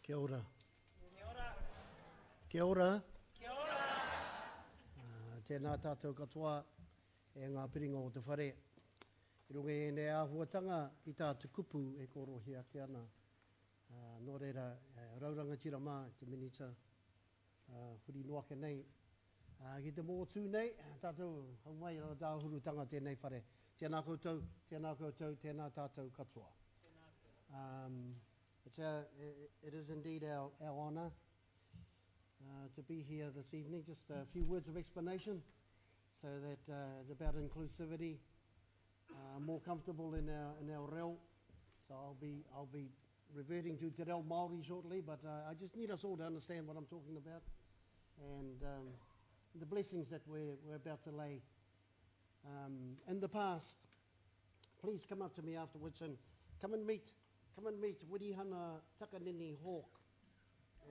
Kia ora. Kia ora. Kia ora. Tēnā tātou katoa e ngā piringa o te whare. I runga e nei āhuatanga i tātu kupu e korohia ki ana. Nō reira, rauranga tira mā te minita huri noake nei. Ki te mōtū nei, tātou haumai o tāhurutanga tēnei whare. Tēnā koutou, tēnā tātou katoa. It is indeed our honour to be here this evening. Just a few words of explanation so that it's about inclusivity, more comfortable in our reo. So I'll be reverting to te reo Māori shortly, but I just need us all to understand what I'm talking about and the blessings that we're about to lay. In the past, please come up to me afterwards and come and meet Wirihana Takanini Hawk.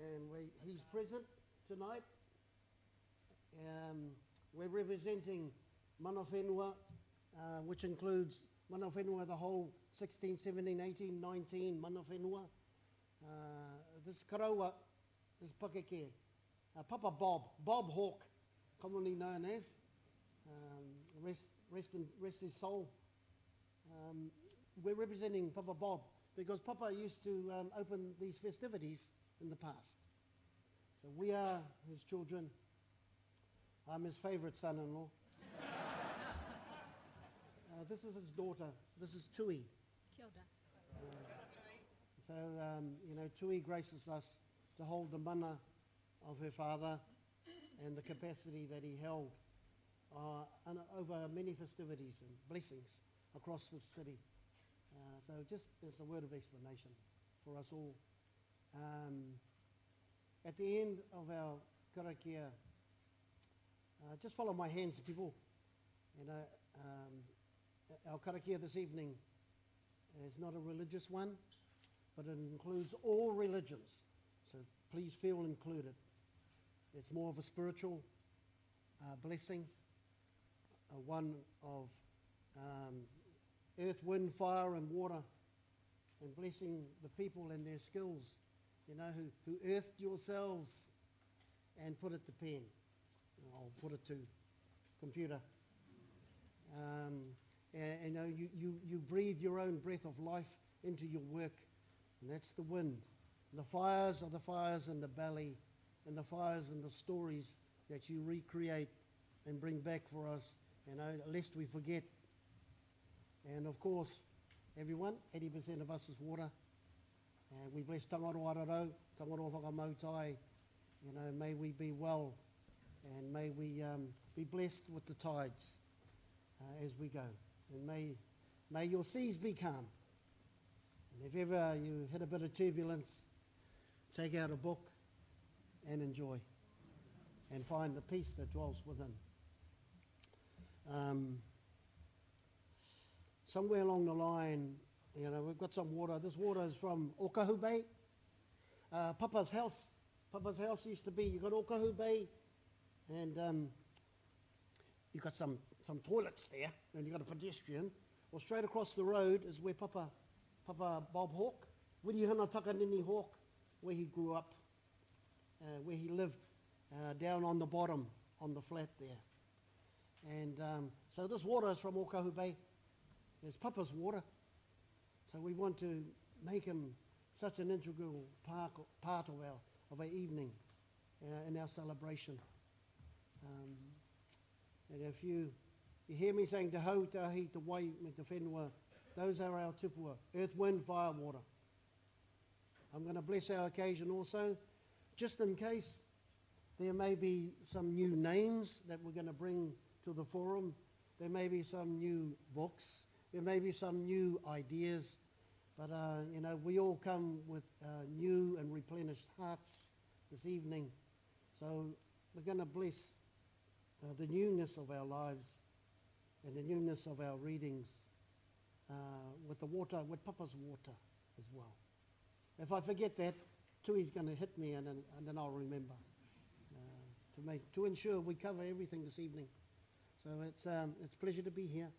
And he's present tonight. We're representing mana whenua, which includes mana whenua, the whole 16, 17, 18, 19 mana whenua. This karaua, this pakeke, Papa Bob Hawk, commonly known as, rest his soul. We're representing Papa Bob because Papa used to open these festivities in the past. So we are his children. I'm his favourite son-in-law. This is his daughter. This is Tuhi. Kia ora. Tuhi graces us to hold the mana of her father and the capacity that he held over many festivities and blessings across this city. So just as a word of explanation for us all. At the end of our karakia, just follow my hands, people. Our karakia this evening is not a religious one, but it includes all religions. So please feel included. It's more of a spiritual blessing, one of earth, wind, fire and water, and blessing the people and their skills, who earthed yourselves and put it to pen. I'll put it to computer. You breathe your own breath of life into your work, and that's the wind. The fires are the fires in the belly, and the fires and the stories that you recreate and bring back for us, lest we forget. And of course, everyone, 80% of us is water. We bless tangaroa rarau, tangaroa whakamautai. May we be well, and may we be blessed with the tides as we go. And may your seas be calm. And if ever you hit a bit of turbulence, take out a book and enjoy, and find the peace that dwells within. Somewhere along the line, we've got some water. This water is from Ockham Bay. Papa's house. Papa's house used to be, you got Ockham Bay, and you got some toilets there, and you got a pedestrian. Well, straight across the road is where Papa Bob Hawk, Wirihana Takanini Hawk, where he grew up, where he lived, down on the bottom, on the flat there. And so this water is from Ockham Bay. It's Papa's water. So we want to make him such an integral part of our evening in our celebration. And if you hear me saying te hau, te ahi, te wai, me te whenua, those are our tupua, earth, wind, fire, water. I'm going to bless our occasion also, just in case there may be some new names that we're going to bring to the forum. There may be some new books. There may be some new ideas. But, we all come with new and replenished hearts this evening. So we're going to bless the newness of our lives and the newness of our readings with the water, with Papa's water as well. If I forget that, Tui's going to hit me and then I'll remember to ensure we cover everything this evening. So it's a pleasure to be here.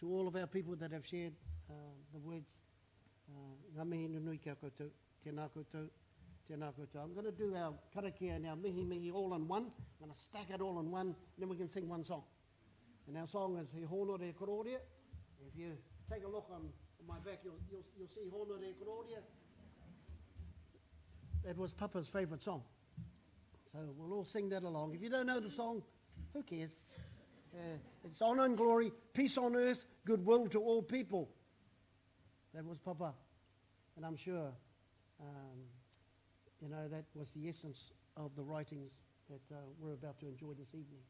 To all of our people that have shared the words, ngā mihi nunui kia koutou, tēnā koutou, tēnā koutou. I'm going to do our karakia and our mihi all in one. I'm going to stack it all in one, then we can sing one song. And our song is He Hono Re Kororia. If you take a look on my back, you'll see Hono Re Kororia. That was Papa's favourite song. So we'll all sing that along. If you don't know the song, who cares? It's honour and glory, peace on earth, goodwill to all people. That was Papa. And I'm sure, that was the essence of the writings that we're about to enjoy this evening.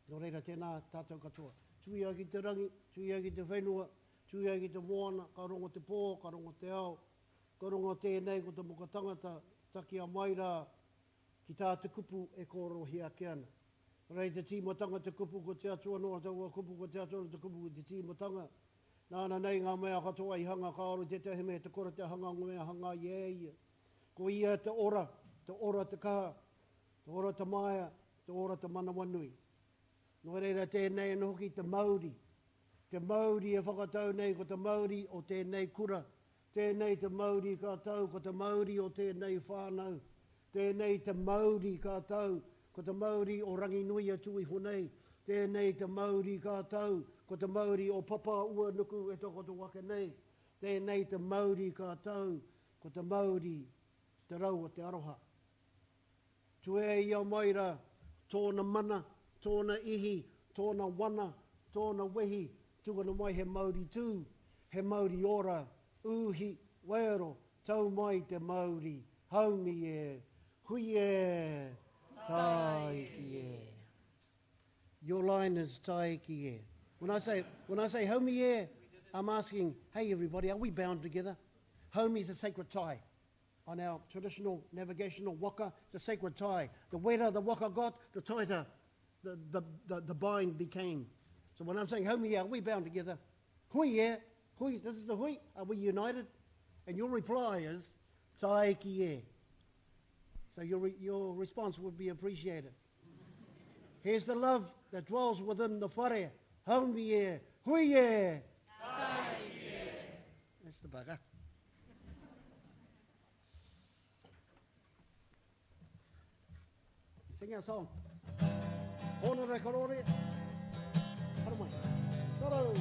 Nō reira tēnā tātou katoa. Tui au ki te rangi, tui au ki te whenua, tui au ki te moana, ka rongo te pō, ka rongo te ao, ka rongo tēnei ko te moka tangata, taki a maira, ki tā te kupu e kōrohi a ke ana. Rei te tīmatanga te kupu ko te atua noa taua kupu ko te atua noa te kupu ko te tīmatanga. Nāna nei ngā mea katoa I hanga ka aro te tehe mea te kora te hanga ngā mea hanga ia. Ko ia te ora te kaha, te ora te maia, te ora te mana wanui. Nō reira tēnei anu hoki te Māori. Te Māori e whakatau nei ko te Māori o tēnei kura. Tēnei te Māori kātau ko te Māori o tēnei whānau. Tēnei te Māori kātau ko te Māori o Ranginui a Tuhi honei. Tēnei te Māori kātau ko te Māori o Papa Ua Nuku e toko te waka nei. Tēnei te Māori kātau ko te Māori te rau o te aroha. Tue ia maira tōna mana, tōna ihi, tōna wana, tōna wehi, tūgana mai he Māori tū, he Māori ora, uhi, waero, tau mai te Māori, haumi e, hui e, tai ki e. Your line is tai ki e. When I say haumi e, I'm asking, hey everybody, are we bound together? Haumi is a sacred tie. On our traditional navigational waka, it's a sacred tie. The wetter the waka got, the tighter the bind became. So when I'm saying haumi e, are we bound together? Hui e, hui, this is the hui, are we united? And your reply is, tai ki e. So your response would be appreciated. Here's the love that dwells within the whare. Haumi e, hui e. Tai ki e. That's the bugger. Sing our song. Hono re korore. Hara mai. Toro.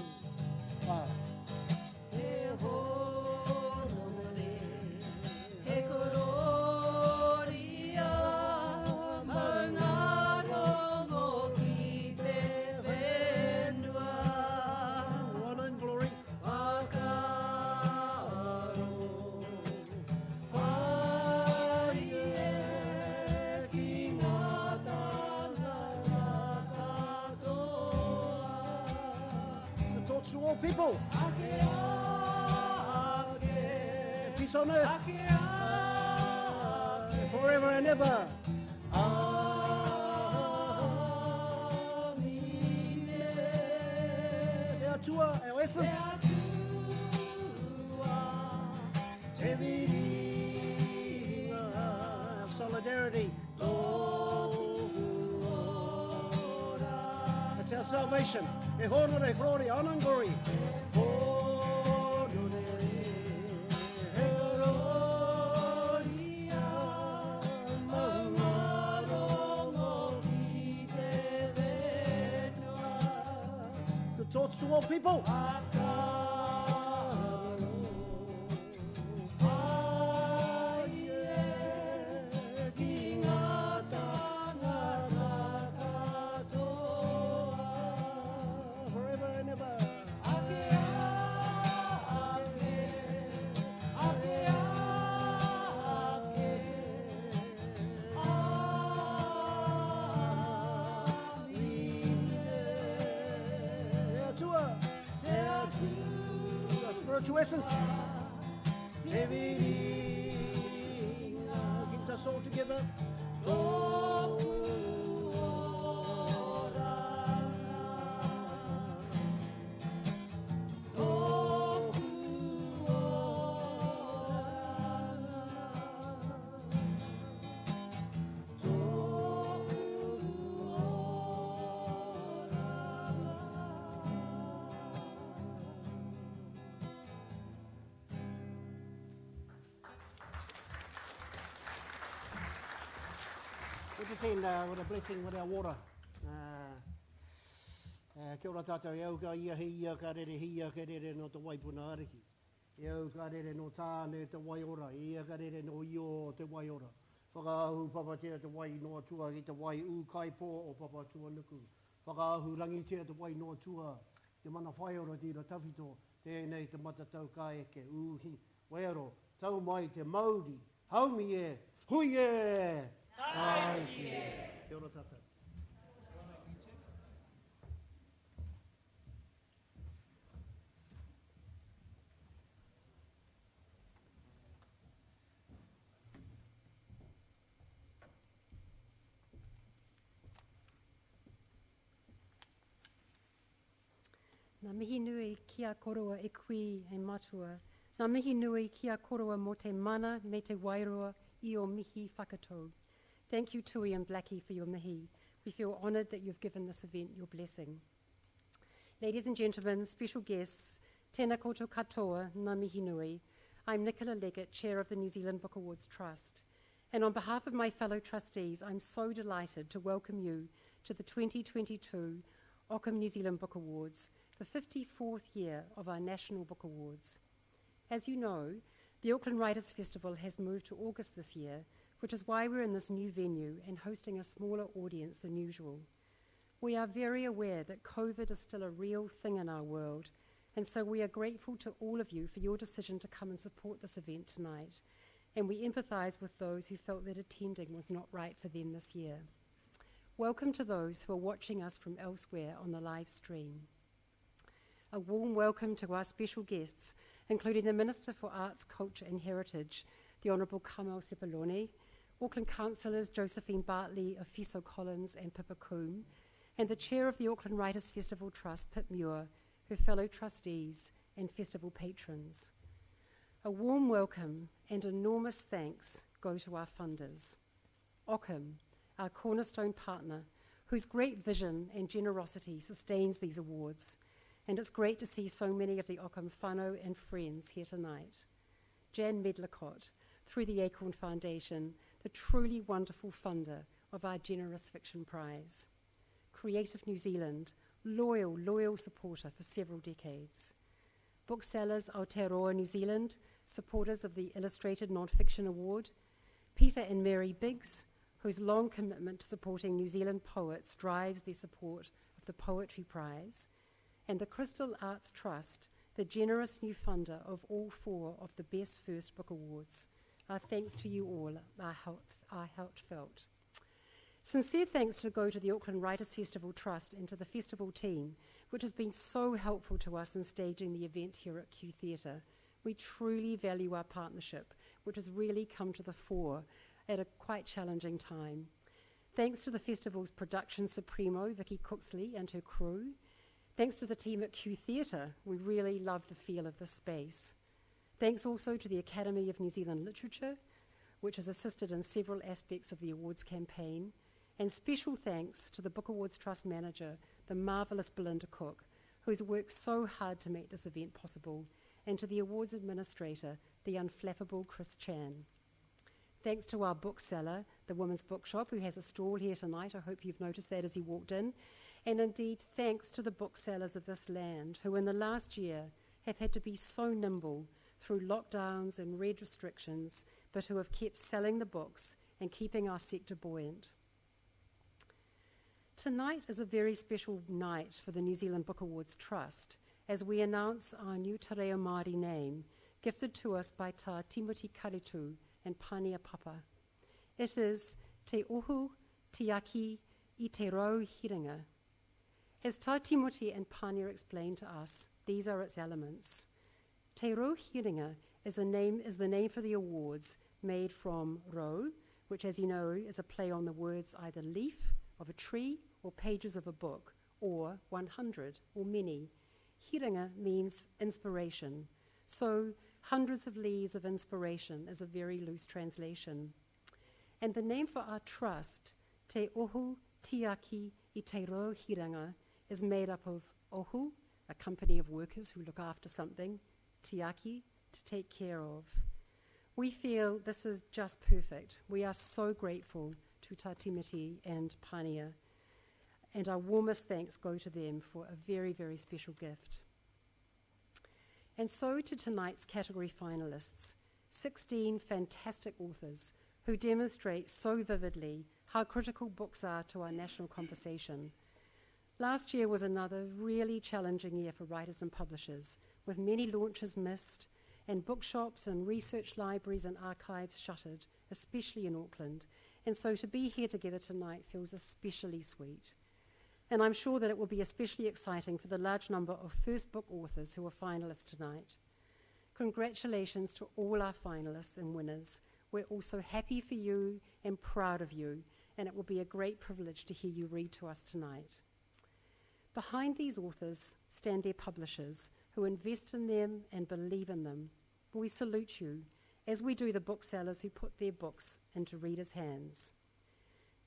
He hono re, he kororia, maunga rongo ki te whenua. Honour and glory. Whakaaro, pai e ki ngā tangata katoa. The thoughts to all people. Ake ake, Peace on earth. ake ake, Forever and ever. Amine. Our tour, our essence. Our solidarity. That's our salvation. E hono re glory, honor and glory. Good thoughts to all people. Forever and ever. Our tour. Our spiritual essence. Keeps us all together. Let us end with a blessing with our water. Kia ora tātou, e au ka ia ka rere no te waipuna ariki. E au ka rere no tāne te wai ora, ia ka rere no io te wai ora. Whakaahu papatea te wai noa tua ki te wai u kaipō o papa tua nuku. Whakaahu rangitea te wai noa tua, te mana whai ora tira tawhito, tēnei te matatau ka eke uhi. Waero, tau mai te Māori, haumi e, hui e, tai ki e. Kia ora tātou. Nā mihi nui kia korua e kui e matua. Nā mihi nui kia korua mo te mana me te wairoa I o mihi whakatou. Thank you, Tuhi and Blackie, for your mihi. We feel honoured that you've given this event your blessing. Ladies and gentlemen, special guests, tēnā koutou katoa, nā mihi nui. I'm Nicola Leggett, Chair of the New Zealand Book Awards Trust. And on behalf of my fellow trustees, I'm so delighted to welcome you to the 2022 Ockham New Zealand Book Awards, the 54th year of our National Book Awards. As you know, the Auckland Writers' Festival has moved to August this year, which is why we're in this new venue and hosting a smaller audience than usual. We are very aware that COVID is still a real thing in our world, and so we are grateful to all of you for your decision to come and support this event tonight, and we empathise with those who felt that attending was not right for them this year. Welcome to those who are watching us from elsewhere on the live stream. A warm welcome to our special guests, including the Minister for Arts, Culture and Heritage, the Honourable Kamal Sepuloni, Auckland Councillors Josephine Bartley, Ofiso Collins and Pippa Coombe, and the Chair of the Auckland Writers' Festival Trust, Pip Muir, her fellow trustees and festival patrons. A warm welcome and enormous thanks go to our funders. Ockham, our cornerstone partner, whose great vision and generosity sustains these awards, and it's great to see so many of the Ockham whānau and friends here tonight. Jann Medlicott, through the Acorn Foundation, the truly wonderful funder of our generous fiction prize. Creative New Zealand, loyal supporter for several decades. Booksellers Aotearoa New Zealand, supporters of the Illustrated Non-Fiction Award. Peter and Mary Biggs, whose long commitment to supporting New Zealand poets drives their support of the Poetry Prize. And the Crystal Arts Trust, the generous new funder of all 4 of the Best First Book Awards. Our thanks to you all are heartfelt. Sincere thanks go to the Auckland Writers' Festival Trust and to the festival team, which has been so helpful to us in staging the event here at Q Theatre. We truly value our partnership, which has really come to the fore at a quite challenging time. Thanks to the festival's production supremo, Vicky Cooksley, and her crew. Thanks to the team at Q Theatre, we really love the feel of this space. Thanks also to the Academy of New Zealand Literature, which has assisted in several aspects of the awards campaign. And special thanks to the Book Awards Trust manager, the marvellous Belinda Cook, who's worked so hard to make this event possible, and to the awards administrator, the unflappable Chris Chan. Thanks to our bookseller, the Women's Bookshop, who has a stall here tonight. I hope you've noticed that as you walked in. And indeed, thanks to the booksellers of this land, who in the last year have had to be so nimble through lockdowns and red restrictions, but who have kept selling the books and keeping our sector buoyant. Tonight is a very special night for the New Zealand Book Awards Trust, as we announce our new te reo Māori name, gifted to us by Tā Timoti Karitu and Pānia Papa. It is Te Ohu Tiaki I Te Rau Hiringa. As Tā Timoti and Pānia explained to us, these are its elements. Te Rau Hiringa is the name for the awards made from rau, which, as you know, is a play on the words either leaf of a tree or pages of a book, or 100 or many. Hiringa means inspiration, so hundreds of leaves of inspiration is a very loose translation. And the name for our trust, Te Ohu Tiaki I Te Rau Hiringa, is made up of ohu, a company of workers who look after something, tiaki, to take care of. We feel this is just perfect. We are so grateful Tuta Timothy and Pania. And our warmest thanks go to them for a very, very special gift. And so to tonight's category finalists, 16 fantastic authors who demonstrate so vividly how critical books are to our national conversation. Last year was another really challenging year for writers and publishers, with many launches missed and bookshops and research libraries and archives shuttered, especially in Auckland. And so to be here together tonight feels especially sweet. And I'm sure that it will be especially exciting for the large number of first book authors who are finalists tonight. Congratulations to all our finalists and winners. We're also happy for you and proud of you, and it will be a great privilege to hear you read to us tonight. Behind these authors stand their publishers who invest in them and believe in them. We salute you, as we do the booksellers who put their books into readers' hands.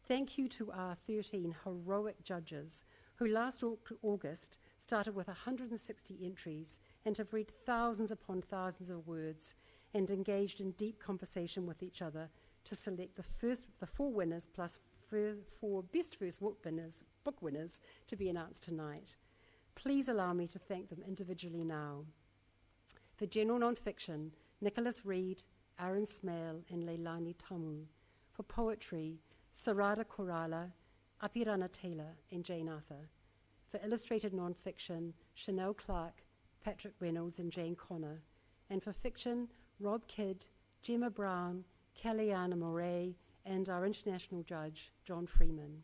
Thank you to our 13 heroic judges who last August started with 160 entries and have read thousands upon thousands of words and engaged in deep conversation with each other to select the 4 winners plus 4 best first book winners to be announced tonight. Please allow me to thank them individually now. For general non-fiction, Nicholas Reid, Aaron Smale and Leilani Tamu. For poetry, Sarada Korala, Apirana Taylor and Jane Arthur. For illustrated non-fiction, Chanel Clark, Patrick Reynolds and Jane Connor. And for fiction, Rob Kidd, Gemma Brown, Kellyanne Moray, and our international judge, John Freeman.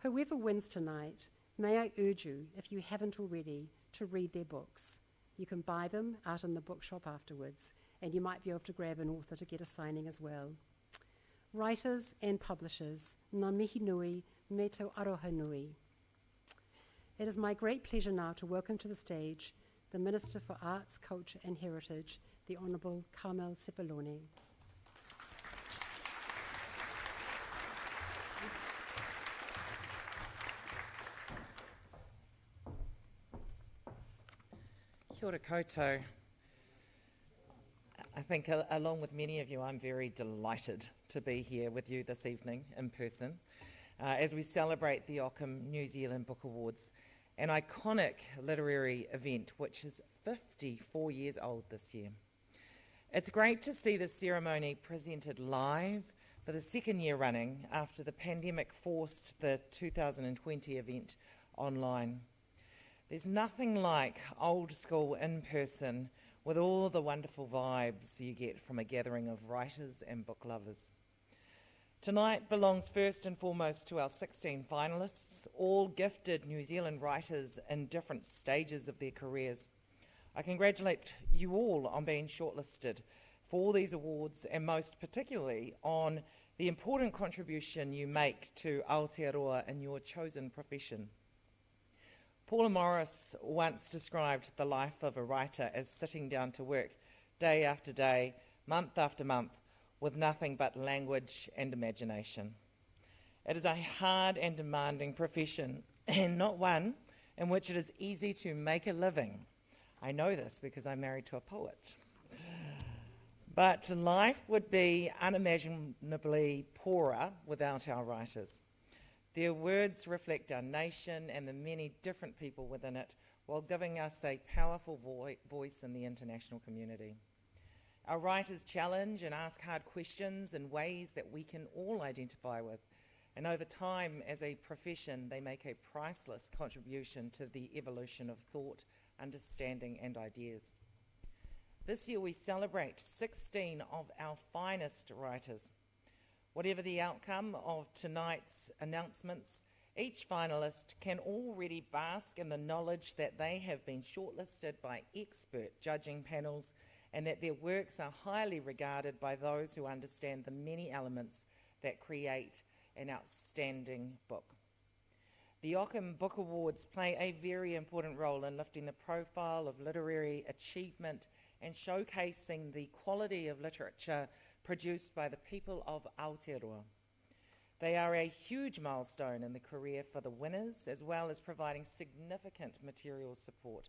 Whoever wins tonight, may I urge you, if you haven't already, to read their books. You can buy them out in the bookshop afterwards, and you might be able to grab an author to get a signing as well. Writers and publishers, ngā mihi nui, me tau aroha nui. It is my great pleasure now to welcome to the stage the Minister for Arts, Culture and Heritage, the Honourable Carmel Sepuloni. Kia ora koutou. I think along with many of you, I'm very delighted to be here with you this evening in person as we celebrate the Ockham New Zealand Book Awards, an iconic literary event which is 54 years old this year. It's great to see the ceremony presented live for the second year running after the pandemic forced the 2020 event online. There's nothing like old school in person with all the wonderful vibes you get from a gathering of writers and book lovers. Tonight belongs first and foremost to our 16 finalists, all gifted New Zealand writers in different stages of their careers. I congratulate you all on being shortlisted for all these awards, and most particularly on the important contribution you make to Aotearoa in your chosen profession. Paula Morris once described the life of a writer as sitting down to work day after day, month after month, with nothing but language and imagination. It is a hard and demanding profession, and not one in which it is easy to make a living. I know this because I'm married to a poet. But life would be unimaginably poorer without our writers. Their words reflect our nation and the many different people within it, while giving us a powerful voice in the international community. Our writers challenge and ask hard questions in ways that we can all identify with, and over time, as a profession, they make a priceless contribution to the evolution of thought, understanding, and ideas. This year we celebrate 16 of our finest writers. Whatever the outcome of tonight's announcements, each finalist can already bask in the knowledge that they have been shortlisted by expert judging panels and that their works are highly regarded by those who understand the many elements that create an outstanding book. The Ockham Book Awards play a very important role in lifting the profile of literary achievement and showcasing the quality of literature produced by the people of Aotearoa. They are a huge milestone in the career for the winners, as well as providing significant material support.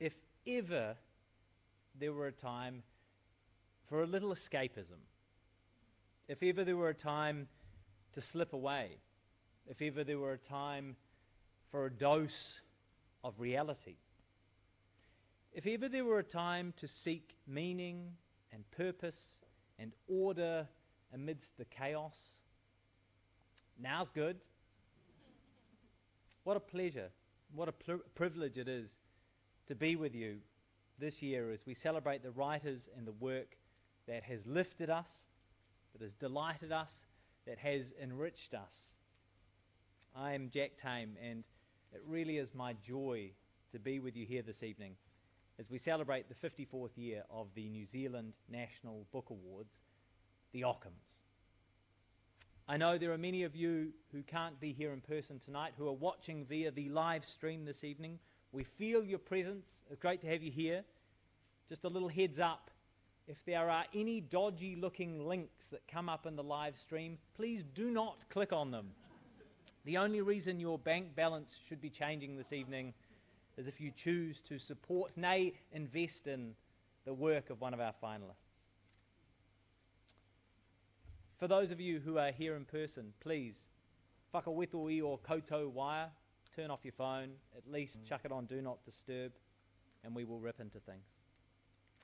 if ever there were a time for a little escapism, if ever there were a time to slip away, if ever there were a time for a dose of reality, if ever there were a time to seek meaning and purpose and order amidst the chaos, now's good. What a pleasure, what a privilege it is to be with you this year as we celebrate the writers and the work that has lifted us, that has delighted us, that has enriched us. I am Jack Tame, and it really is my joy to be with you here this evening as we celebrate the 54th year of the New Zealand National Book Awards, the Ockhams. I know there are many of you who can't be here in person tonight, who are watching via the live stream this evening. We feel your presence. It's great to have you here. Just a little heads up, if there are any dodgy looking links that come up in the live stream, please do not click on them. The only reason your bank balance should be changing this evening is if you choose to support, nay, invest in the work of one of our finalists. For those of you who are here in person, please, whakaweto I o koutou wire, turn off your phone, at least chuck it on Do Not Disturb, and we will rip into things.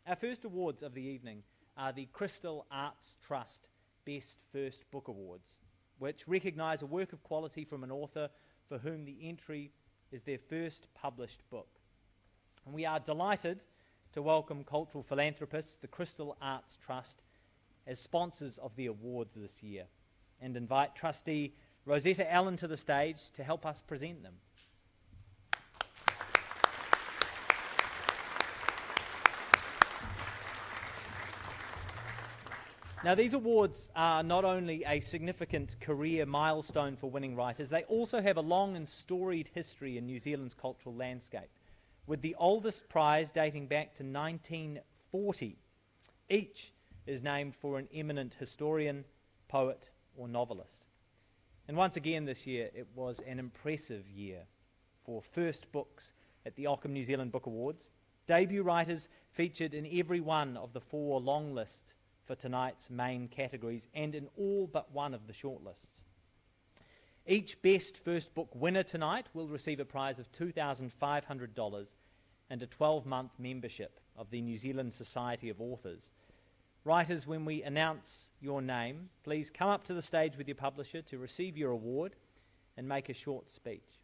Our first awards of the evening are the Crystal Arts Trust Best First Book Awards, which recognise a work of quality from an author for whom the entry is their first published book. And we are delighted to welcome cultural philanthropists, the Crystal Arts Trust, as sponsors of the awards this year, and invite trustee Rosetta Allen to the stage to help us present them. Now, these awards are not only a significant career milestone for winning writers, they also have a long and storied history in New Zealand's cultural landscape, with the oldest prize dating back to 1940. Each is named for an eminent historian, poet, or novelist. And once again this year, it was an impressive year for first books at the Ockham New Zealand Book Awards. Debut writers featured in every one of the 4 long lists for tonight's main categories and in all but one of the shortlists. Each best first book winner tonight will receive a prize of $2,500 and a 12-month membership of the New Zealand Society of Authors. Writers, when we announce your name, please come up to the stage with your publisher to receive your award and make a short speech.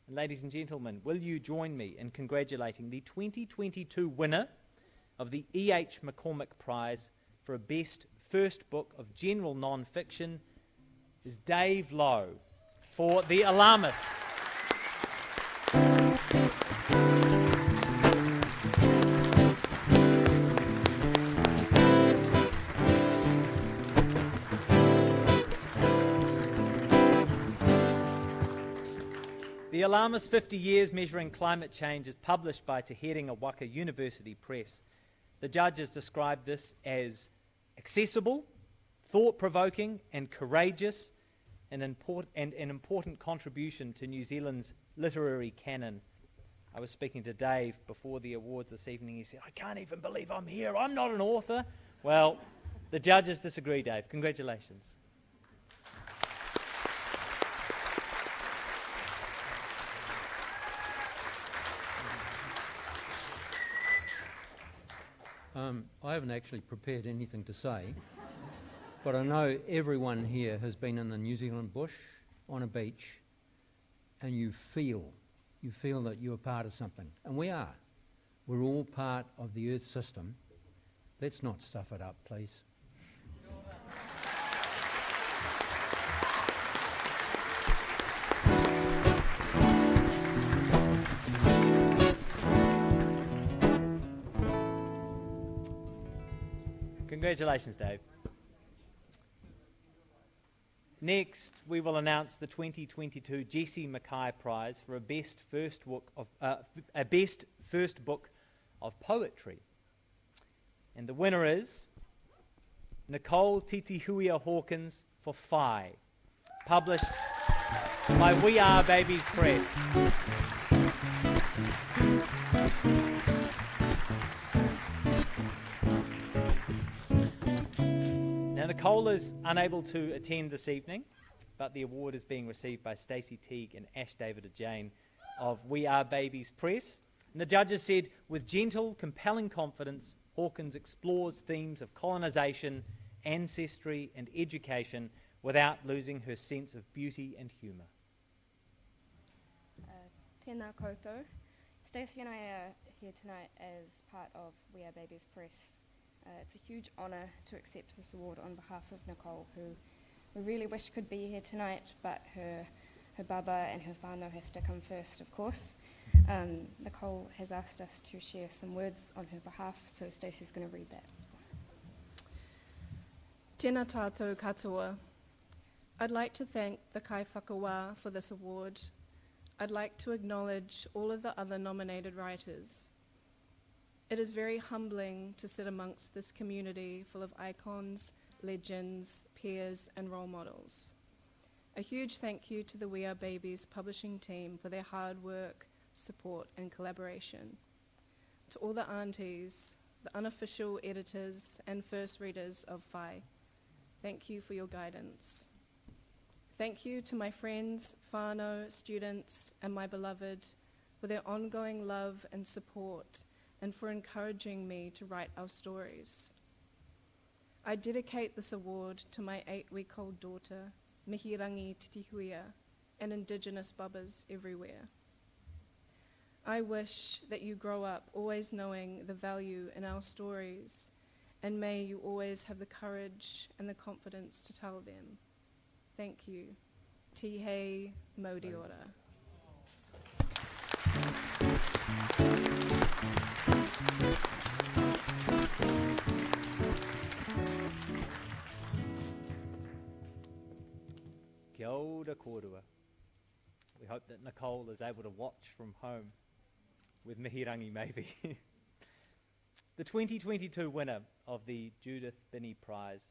And ladies and gentlemen, will you join me in congratulating the 2022 winner of the E.H. McCormick Prize for a Best First Book of General Non-Fiction is Dave Lowe for The Alarmist. The Alarmist 50 Years Measuring Climate Change is published by Te Herenga Waka University Press. The judges described this as accessible, thought-provoking and courageous, and an important contribution to New Zealand's literary canon. I was speaking to Dave before the awards this evening. He said, "I can't even believe I'm here. I'm not an author." Well, the judges disagree, Dave. Congratulations. I haven't actually prepared anything to say, but I know everyone here has been in the New Zealand bush, on a beach, and you feel that you're part of something. And we are. We're all part of the Earth system. Let's not stuff it up, please. Congratulations, Dave. Next, we will announce the 2022 Jessie Mackay Prize for a Best First Book of Poetry. And the winner is Nicole Titihuia Hawkins for Whai, published by We Are Babies Press. Nicole is unable to attend this evening, but the award is being received by Stacey Teague and Ash David Jane of We Are Babies Press. And the judges said, with gentle, compelling confidence, Hawkins explores themes of colonisation, ancestry and education without losing her sense of beauty and humour. Tēnā koutou. Stacey and I are here tonight as part of We Are Babies Press. It's a huge honour to accept this award on behalf of Nicole, who we really wish could be here tonight, but her baba and her whānau have to come first, of course. Nicole has asked us to share some words on her behalf, so Stacey's going to read that. Tēnā tātou katoa. I'd like to thank the Kai Whakawā for this award. I'd like to acknowledge all of the other nominated writers. It is very humbling to sit amongst this community full of icons, legends, peers, and role models. A huge thank you to the We Are Babies publishing team for their hard work, support, and collaboration. To all the aunties, the unofficial editors, and first readers of Whai, thank you for your guidance. Thank you to my friends, whānau, students, and my beloved for their ongoing love and support, and for encouraging me to write our stories. I dedicate this award to my 8-week-old daughter, Mihirangi Titihuia, and Indigenous babas everywhere. I wish that you grow up always knowing the value in our stories, and may you always have the courage and the confidence to tell them. Thank you. Tuhi, Mauri ora. Kia ora kōrua. We hope that Nicole is able to watch from home, with Mihirangi maybe. The 2022 winner of the Judith Binney Prize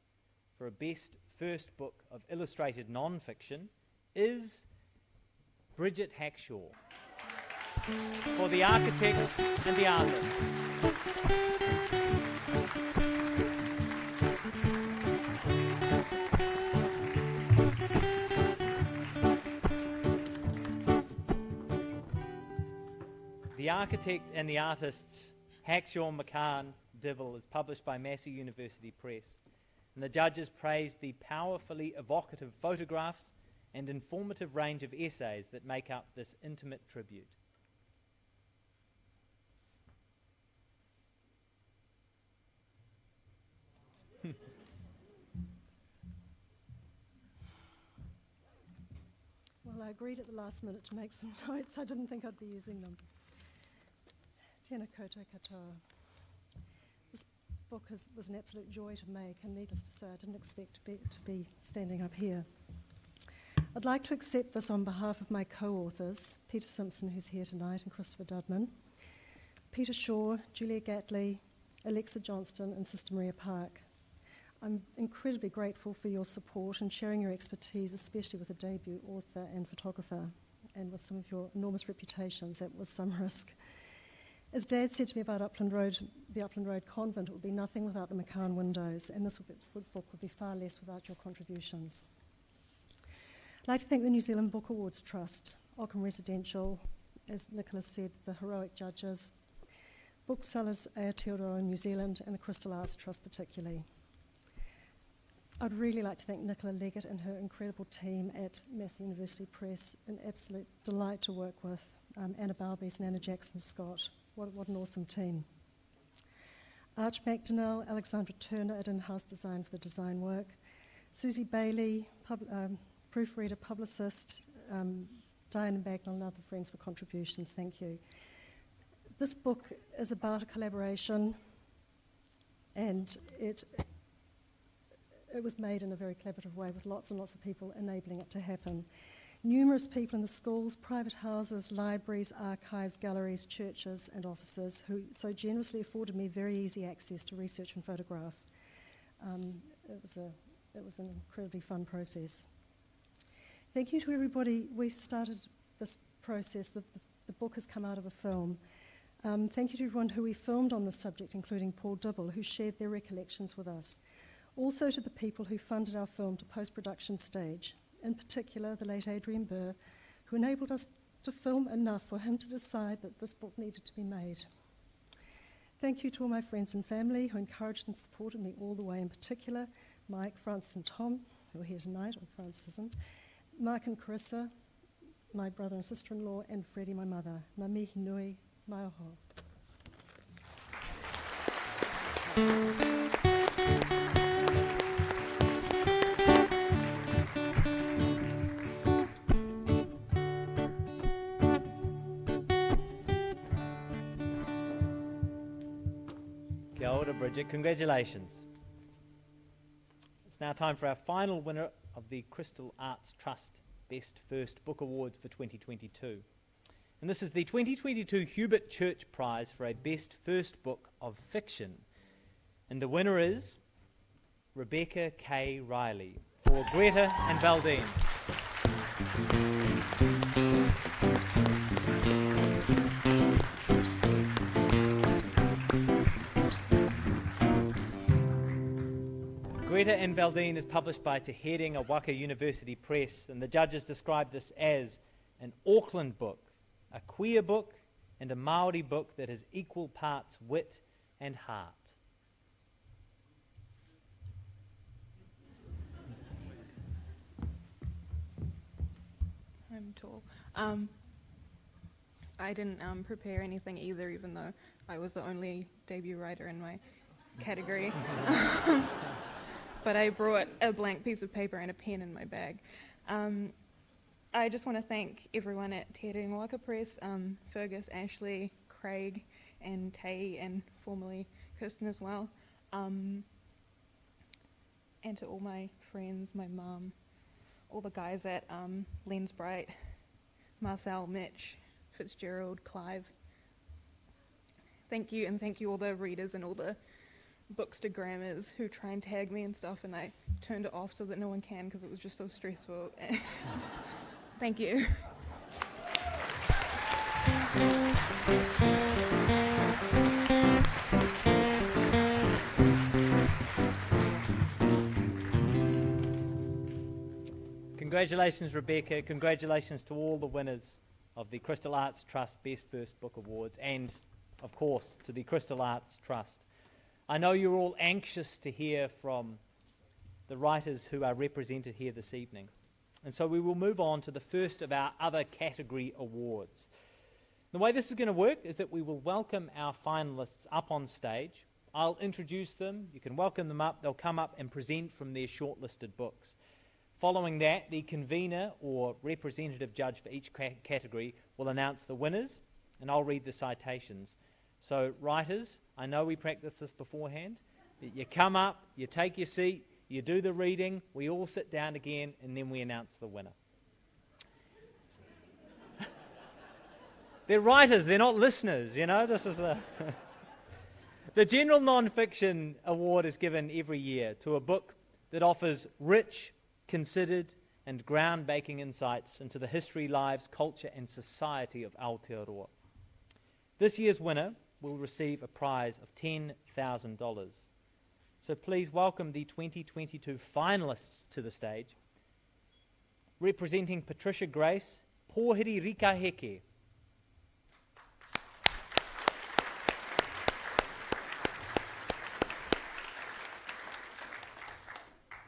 for a Best First Book of Illustrated Non-Fiction is Bridget Hackshaw for The Architect and the Artist. The Architect and the Artist's Hackshaw McCann Divil is published by Massey University Press, and the judges praised the powerfully evocative photographs and informative range of essays that make up this intimate tribute. Well, I agreed at the last minute to make some notes. I didn't think I'd be using them. Tēnā koutou katoa. This book was an absolute joy to make, and needless to say, I didn't expect to be standing up here. I'd like to accept this on behalf of my co-authors, Peter Simpson, who's here tonight, and Christopher Dudman, Peter Shaw, Julia Gatley, Alexa Johnston, and Sister Maria Park. I'm incredibly grateful for your support and sharing your expertise, especially with a debut author and photographer, and with some of your enormous reputations. That was some risk. As Dad said to me about Upland Road, the Upland Road Convent, it would be nothing without the McCann windows, and this book would be far less without your contributions. I'd like to thank the New Zealand Book Awards Trust, Ockham Residential, as Nicholas said, the heroic judges, Booksellers, Aotearoa in New Zealand, and the Crystal Arts Trust particularly. I'd really like to thank Nicola Leggett and her incredible team at Massey University Press, an absolute delight to work with, Anna Balbies and Anna Jackson-Scott. What an awesome team. Arch McDonnell, Alexandra Turner at In-House Design for the design work, Susie Bailey, proofreader, publicist, Diana Bagnall and other friends for contributions. Thank you. This book is about a collaboration, and it was made in a very collaborative way with lots and lots of people enabling it to happen. Numerous people in the schools, private houses, libraries, archives, galleries, churches and offices who so generously afforded me very easy access to research and photograph. It was an incredibly fun process. Thank you to everybody. We started this process. The book has come out of a film. Thank you to everyone who we filmed on this subject, including Paul Dibble, who shared their recollections with us. Also to the people who funded our film to post-production stage, in particular the late Adrian Burr, who enabled us to film enough for him to decide that this book needed to be made. Thank you to all my friends and family who encouraged and supported me all the way, in particular Mike, Francis and Tom, who are here tonight, or Francis isn't, Mark and Carissa, my brother and sister-in-law, and Freddie, my mother. Ngā mihi nui, mai oho. Kia ora, Bridget. Congratulations. It's now time for our final winner of the Crystal Arts Trust Best First Book Award for 2022. And this is the 2022 Hubert Church Prize for a Best First Book of Fiction. And the winner is Rebecca K. Riley for Greta and Valdine. Greta and Valdine is published by Te Herenga Waka University Press, and the judges described this as an Auckland book, a queer book, and a Māori book that has equal parts wit and heart. I'm tall. I didn't prepare anything either, even though I was the only debut writer in my category. But I brought a blank piece of paper and a pen in my bag. I just want to thank everyone at Te Herenga Waka Press, Fergus, Ashley, Craig, and Tay, and formerly Kirsten as well. And to all my friends, my mum, all the guys at Lensbright, Marcel, Mitch, Fitzgerald, Clive. Thank you, and thank you all the readers and all the bookstagrammers who try and tag me and stuff, and I turned it off so that no one can because it was just so stressful. Thank you. Congratulations, Rebecca. Congratulations to all the winners of the Crystal Arts Trust Best First Book Awards, and, of course, to the Crystal Arts Trust. I know you're all anxious to hear from the writers who are represented here this evening. And so we will move on to the first of our other category awards. The way this is going to work is that we will welcome our finalists up on stage. I'll introduce them. You can welcome them up. They'll come up and present from their shortlisted books. Following that, the convener or representative judge for each category will announce the winners, and I'll read the citations. So, writers, I know we practiced this beforehand. You come up, you take your seat, you do the reading, we all sit down again, and then we announce the winner. They're writers, they're not listeners, you know, this is the... The General Non-Fiction Award is given every year to a book that offers rich, considered, and groundbreaking insights into the history, lives, culture, and society of Aotearoa. This year's winner will receive a prize of $10,000. So please welcome the 2022 finalists to the stage. Representing Patricia Grace, Pōhiri Rika Heke.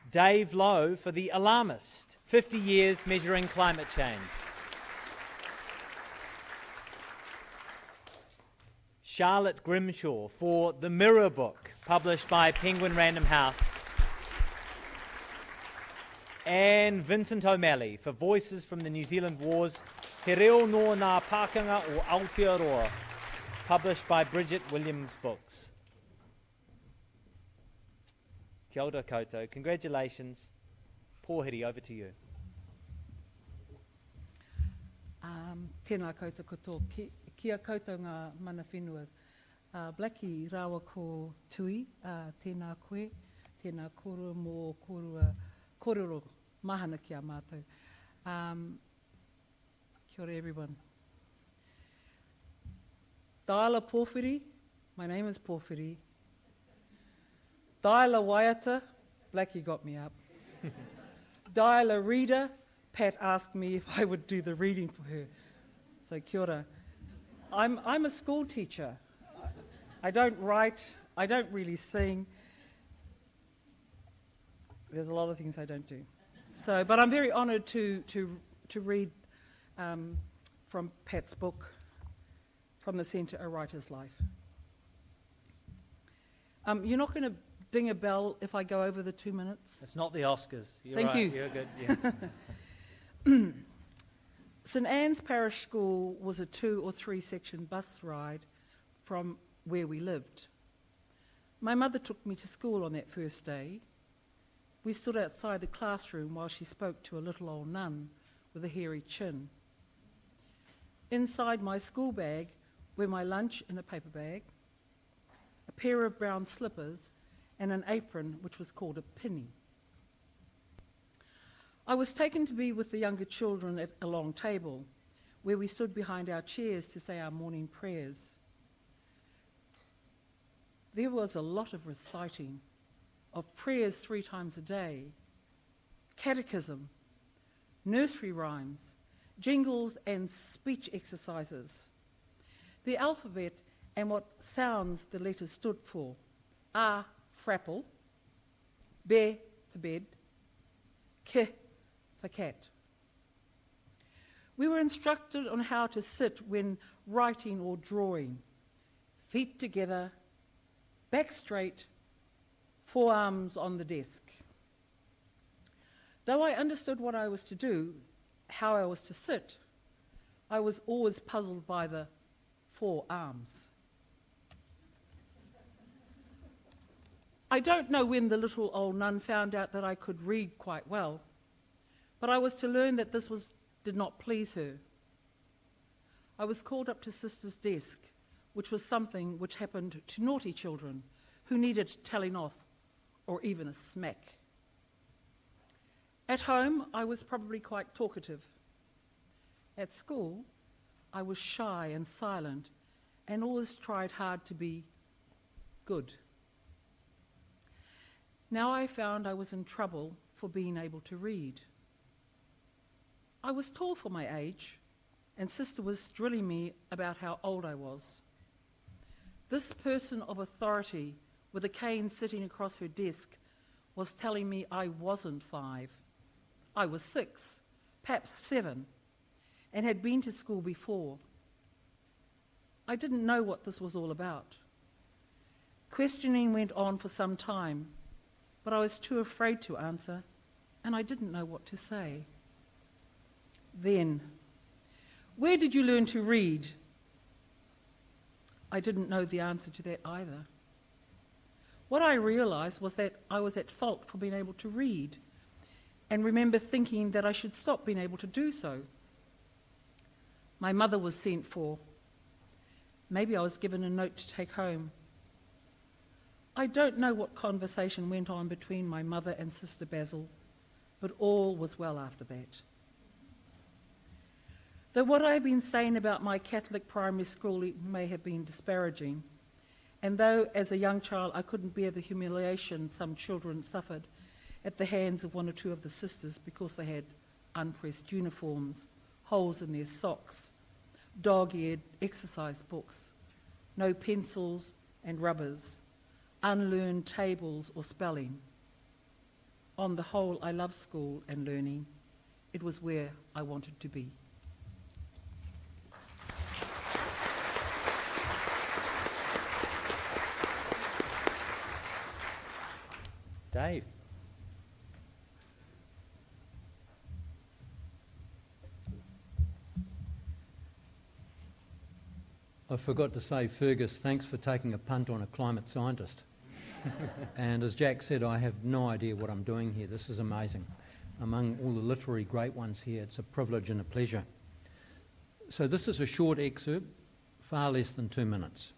Dave Lowe for The Alarmist, 50 Years Measuring Climate Change. Charlotte Grimshaw for The Mirror Book, published by Penguin Random House. And Vincent O'Malley for Voices from the New Zealand Wars, Te Reo no Ngā Pākanga o Aotearoa, published by Bridget Williams Books. Kia ora koutou. Congratulations. Pōhiri, over to you. Tēnā koutou koto. Kia koutou ngā mana whenua. Blackie, rawa ko Tuhi, tēnā koe, tēnā koro mō kororo mahana ki a mātou. Kia ora everyone. Daila Pōwhiri, my name is Pōwhiri. Daila Waiata, Blackie got me up. Dial reader, Pat asked me if I would do the reading for her. So kia ora. I'm a school teacher. I don't write, I don't really sing. There's a lot of things I don't do. So, but I'm very honoured to read from Pat's book, From the Centre, A Writer's Life. You're not going to ding a bell if I go over the 2 minutes? It's not the Oscars. You're Thank right. you. You're good. Yeah. St Anne's Parish School was a 2 or 3 section bus ride from where we lived. My mother took me to school on that first day. We stood outside the classroom while she spoke to a little old nun with a hairy chin. Inside my school bag were my lunch in a paper bag, a pair of brown slippers, and an apron which was called a pinny. I was taken to be with the younger children at a long table, where we stood behind our chairs to say our morning prayers. There was a lot of reciting of prayers 3 times a day, catechism, nursery rhymes, jingles and speech exercises, the alphabet and what sounds the letters stood for: A for apple, B for bed, K for cat. We were instructed on how to sit when writing or drawing: feet together, back straight, forearms on the desk. Though I understood what I was to do, how I was to sit, I was always puzzled by the forearms. I don't know when the little old nun found out that I could read quite well, but I was to learn that this did not please her. I was called up to Sister's desk, which was something which happened to naughty children who needed telling off or even a smack. At home, I was probably quite talkative. At school, I was shy and silent and always tried hard to be good. Now I found I was in trouble for being able to read. I was tall for my age, and Sister was drilling me about how old I was. This person of authority with a cane sitting across her desk was telling me I wasn't 5. I was 6, perhaps 7, and had been to school before. I didn't know what this was all about. Questioning went on for some time, but I was too afraid to answer, and I didn't know what to say. Then, where did you learn to read? I didn't know the answer to that either. What I realised was that I was at fault for being able to read, and remember thinking that I should stop being able to do so. My mother was sent for. Maybe I was given a note to take home. I don't know what conversation went on between my mother and Sister Basil, but all was well after that. Though what I have been saying about my Catholic primary school may have been disparaging, and though as a young child I couldn't bear the humiliation some children suffered at the hands of 1 or 2 of the sisters because they had unpressed uniforms, holes in their socks, dog-eared exercise books, no pencils and rubbers, unlearned tables or spelling. On the whole, I love school and learning. It was where I wanted to be. Dave. I forgot to say, Fergus, thanks for taking a punt on a climate scientist. And as Jack said, I have no idea what I'm doing here. This is amazing. Among all the literary great ones here, it's a privilege and a pleasure. So this is a short excerpt, far less than 2 minutes.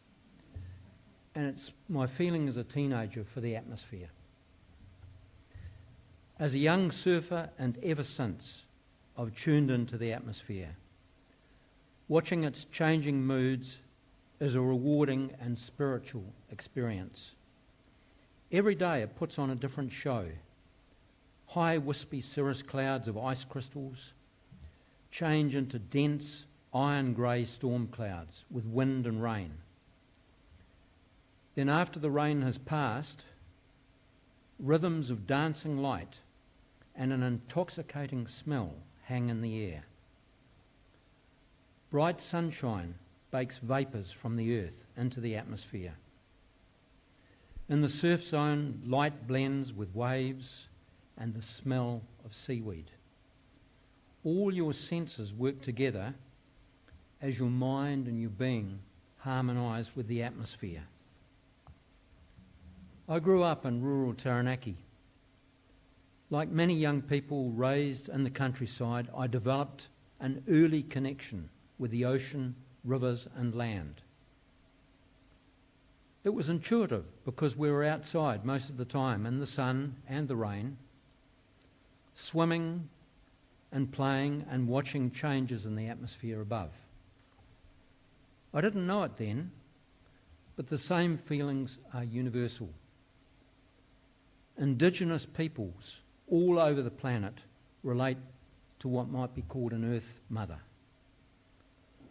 And it's my feeling as a teenager for the atmosphere. As a young surfer, and ever since, I've tuned into the atmosphere. Watching its changing moods is a rewarding and spiritual experience. Every day it puts on a different show. High wispy cirrus clouds of ice crystals change into dense iron grey storm clouds with wind and rain. Then after the rain has passed, rhythms of dancing light and an intoxicating smell hang in the air. Bright sunshine bakes vapours from the earth into the atmosphere. In the surf zone, light blends with waves and the smell of seaweed. All your senses work together as your mind and your being harmonise with the atmosphere. I grew up in rural Taranaki. Like many young people raised in the countryside, I developed an early connection with the ocean, rivers and land. It was intuitive because we were outside most of the time in the sun and the rain, swimming and playing and watching changes in the atmosphere above. I didn't know it then, but the same feelings are universal. Indigenous peoples all over the planet relate to what might be called an Earth Mother.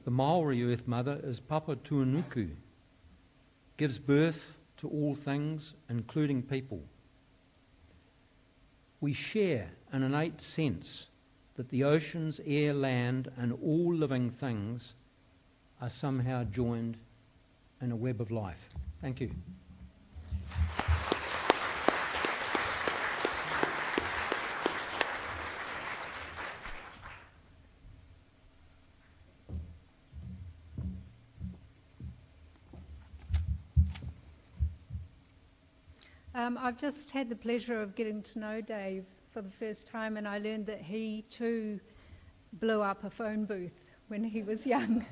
The Māori Earth Mother is Papa Tuanuku, gives birth to all things, including people. We share an innate sense that the oceans, air, land, and all living things are somehow joined in a web of life. Thank you. I've just had the pleasure of getting to know Dave for the first time, and I learned that he too blew up a phone booth when he was young.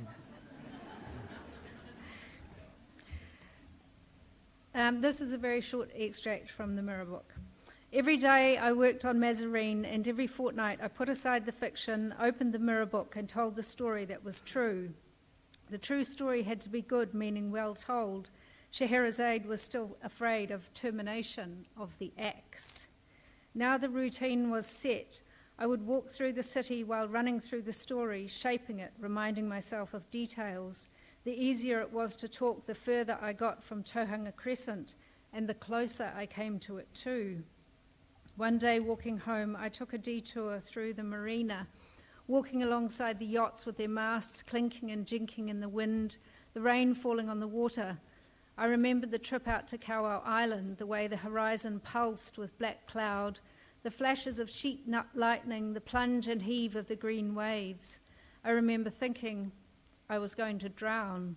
This is a very short extract from the Mirror book. Every day I worked on Mazarine, and every fortnight I put aside the fiction, opened the Mirror book and told the story that was true. The true story had to be good, meaning well told. Scheherazade was still afraid of termination of the axe. Now the routine was set. I would walk through the city while running through the story, shaping it, reminding myself of details. The easier it was to talk, the further I got from Tauhanga Crescent, and the closer I came to it too. One day walking home, I took a detour through the marina, walking alongside the yachts with their masts clinking and jinking in the wind, the rain falling on the water. I remembered the trip out to Kowau Island, the way the horizon pulsed with black cloud, the flashes of sheet nut lightning, the plunge and heave of the green waves. I remember thinking I was going to drown.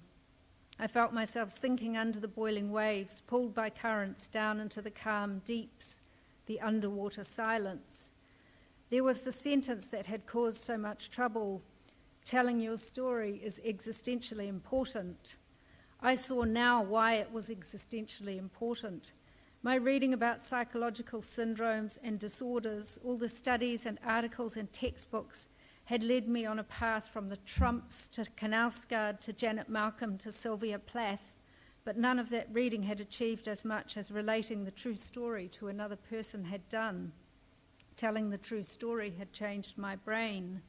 I felt myself sinking under the boiling waves, pulled by currents down into the calm deeps, the underwater silence. There was the sentence that had caused so much trouble: telling your story is existentially important. I saw now why it was existentially important. My reading about psychological syndromes and disorders, all the studies and articles and textbooks had led me on a path from the Trumps to Knausgaard to Janet Malcolm to Sylvia Plath, but none of that reading had achieved as much as relating the true story to another person had done. Telling the true story had changed my brain.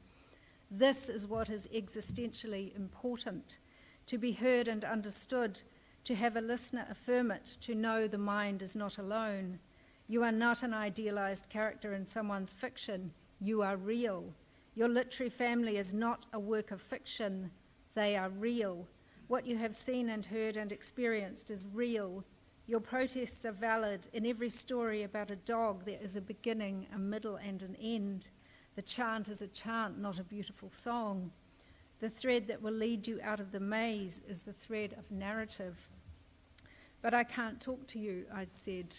This is what is existentially important: to be heard and understood, to have a listener affirm it, to know the mind is not alone. You are not an idealized character in someone's fiction. You are real. Your literary family is not a work of fiction. They are real. What you have seen and heard and experienced is real. Your protests are valid. In every story about a dog, there is a beginning, a middle, and an end. The chant is a chant, not a beautiful song. The thread that will lead you out of the maze is the thread of narrative. But I can't talk to you, I'd said.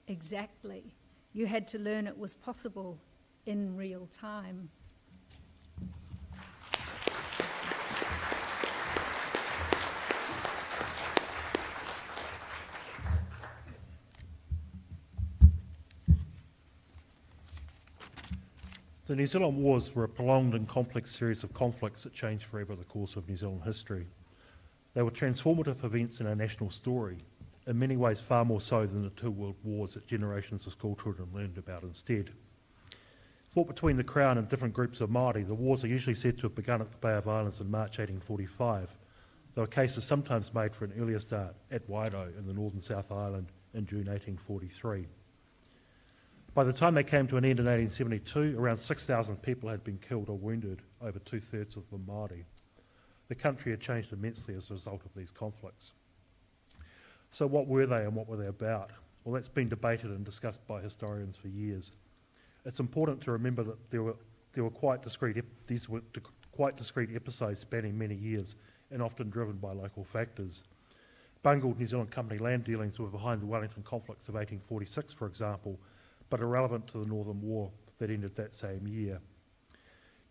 Exactly. You had to learn it was possible in real time. The New Zealand Wars were a prolonged and complex series of conflicts that changed forever the course of New Zealand history. They were transformative events in our national story, in many ways far more so than the two world wars that generations of school children learned about instead. Fought between the Crown and different groups of Māori, the wars are usually said to have begun at the Bay of Islands in March 1845, though a case is sometimes made for an earlier start at Wairau in the northern South Island in June 1843. By the time they came to an end in 1872, around 6,000 people had been killed or wounded, over 2/3 of them Māori. The country had changed immensely as a result of these conflicts. So what were they and what were they about? Well, that's been debated and discussed by historians for years. It's important to remember that these were quite discrete episodes spanning many years and often driven by local factors. Bungled New Zealand Company land dealings were behind the Wellington conflicts of 1846, for example, but irrelevant to the Northern War that ended that same year.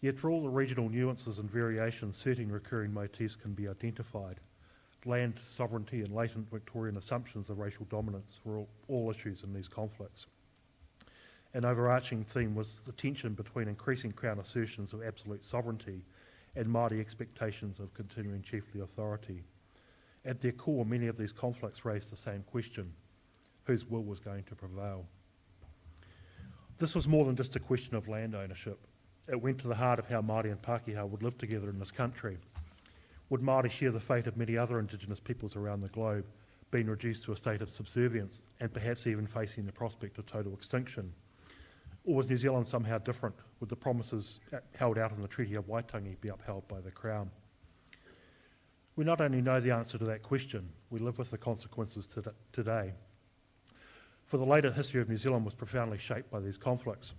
Yet for all the regional nuances and variations, certain recurring motifs can be identified. Land sovereignty and latent Victorian assumptions of racial dominance were all issues in these conflicts. An overarching theme was the tension between increasing Crown assertions of absolute sovereignty and Māori expectations of continuing chiefly authority. At their core, many of these conflicts raised the same question: whose will was going to prevail? This was more than just a question of land ownership. It went to the heart of how Māori and Pākehā would live together in this country. Would Māori share the fate of many other Indigenous peoples around the globe, being reduced to a state of subservience and perhaps even facing the prospect of total extinction? Or was New Zealand somehow different? Would the promises held out in the Treaty of Waitangi be upheld by the Crown? We not only know the answer to that question, we live with the consequences today. For the later history of New Zealand was profoundly shaped by these conflicts.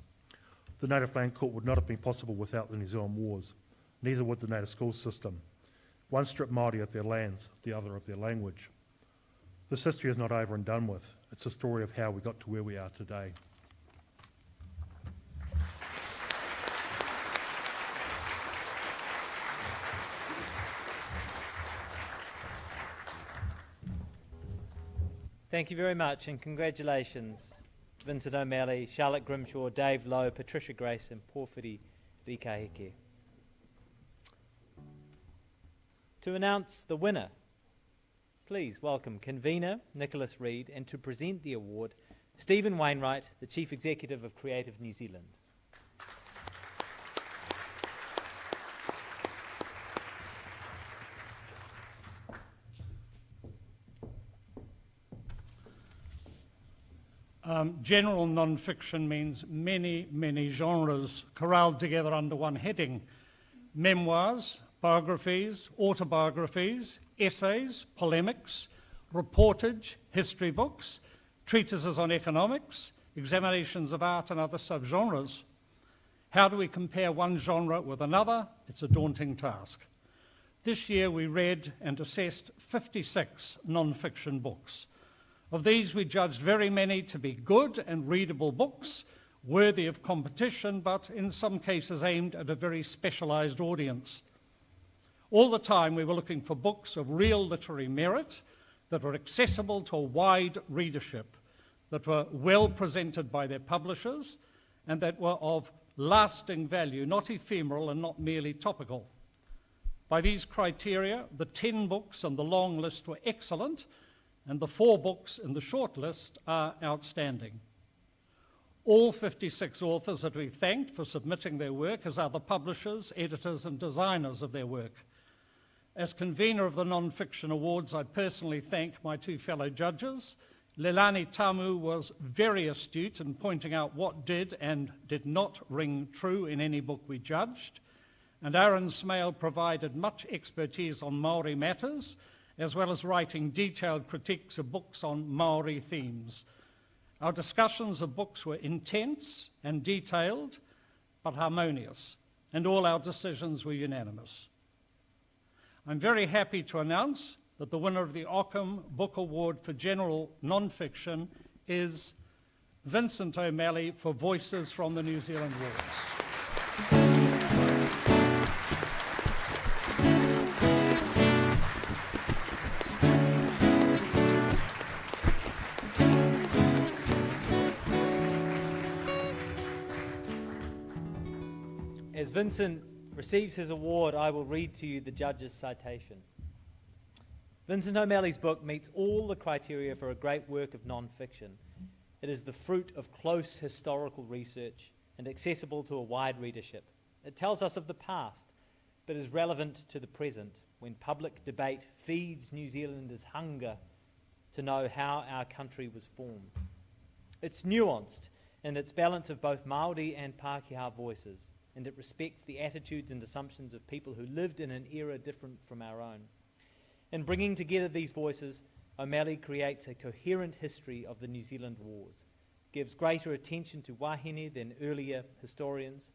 The Native Land Court would not have been possible without the New Zealand Wars, neither would the native school system. One stripped Māori of their lands, the other of their language. This history is not over and done with. It's a story of how we got to where we are today. Thank you very much and congratulations, Vincent O'Malley, Charlotte Grimshaw, Dave Lowe, Patricia Grace and Porphyry Rikaheke. To announce the winner, please welcome convener Nicholas Reid, and to present the award, Stephen Wainwright, the Chief Executive of Creative New Zealand. General non-fiction means many, many genres corralled together under one heading. Memoirs, biographies, autobiographies, essays, polemics, reportage, history books, treatises on economics, examinations of art and other subgenres. How do we compare one genre with another? It's a daunting task. This year we read and assessed 56 non-fiction books. Of these, we judged very many to be good and readable books, worthy of competition, but in some cases aimed at a very specialised audience. All the time, we were looking for books of real literary merit that were accessible to a wide readership, that were well presented by their publishers, and that were of lasting value, not ephemeral and not merely topical. By these criteria, the 10 books on the long list were excellent, and the 4 books in the short list are outstanding. All 56 authors are to be thanked for submitting their work, as are the publishers, editors and designers of their work. As convener of the Non-Fiction Awards, I personally thank my 2 fellow judges. Leilani Tamu was very astute in pointing out what did and did not ring true in any book we judged, and Aaron Smale provided much expertise on Māori matters, as well as writing detailed critiques of books on Māori themes. Our discussions of books were intense and detailed, but harmonious, and all our decisions were unanimous. I'm very happy to announce that the winner of the Ockham Book Award for General Non-Fiction is Vincent O'Malley for Voices from the New Zealand Wars. As Vincent receives his award, I will read to you the judge's citation. Vincent O'Malley's book meets all the criteria for a great work of non-fiction. It is the fruit of close historical research and accessible to a wide readership. It tells us of the past, but is relevant to the present when public debate feeds New Zealanders' hunger to know how our country was formed. It's nuanced in its balance of both Māori and Pākehā voices, and it respects the attitudes and assumptions of people who lived in an era different from our own. In bringing together these voices, O'Malley creates a coherent history of the New Zealand Wars, gives greater attention to wahine than earlier historians,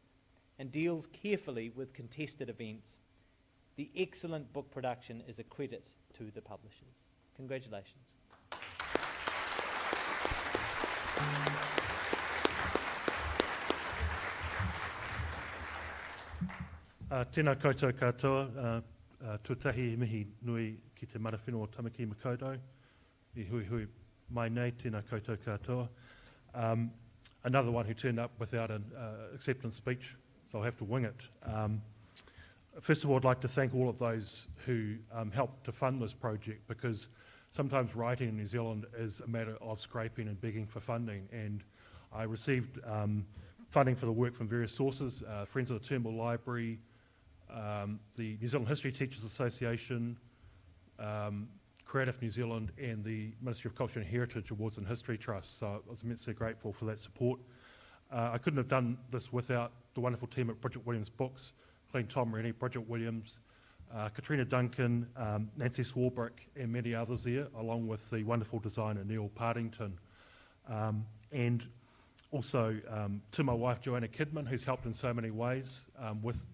and deals carefully with contested events. The excellent book production is a credit to the publishers. Congratulations. Tēnā koutou katoa, tuatahi mihi nui ki te marawhenua Tamaki Makaurau, I hui hui mai nei, tēnā koutou katoa. Another one who turned up without an acceptance speech, so I'll have to wing it. First of all, I'd like to thank all of those who helped to fund this project, because sometimes writing in New Zealand is a matter of scraping and begging for funding, and I received funding for the work from various sources, Friends of the Turnbull Library, the New Zealand History Teachers Association, Creative New Zealand, and the Ministry of Culture and Heritage Awards and History Trust, so I was immensely grateful for that support. I couldn't have done this without the wonderful team at Bridget Williams Books, including Tom Rennie, Bridget Williams, Katrina Duncan, Nancy Swarbrick, and many others there, along with the wonderful designer Neil Partington. And also to my wife Joanna Kidman, who's helped in so many ways with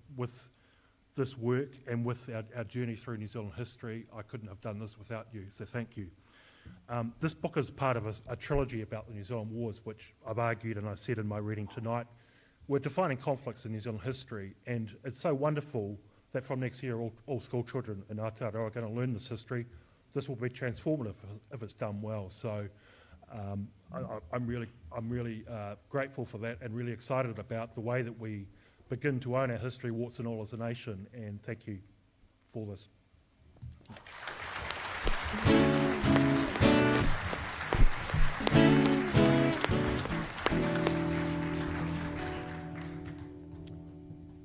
this work and with our journey through New Zealand history. I couldn't have done this without you, so thank you. This book is part of a trilogy about the New Zealand Wars, which I've argued and I said in my reading tonight, we're defining conflicts in New Zealand history, and it's so wonderful that from next year all school children in Aotearoa are going to learn this history. This will be transformative if it's done well. So I'm really grateful for that, and really excited about the way that we begin to own our history, warts and all, as a nation, and thank you for this.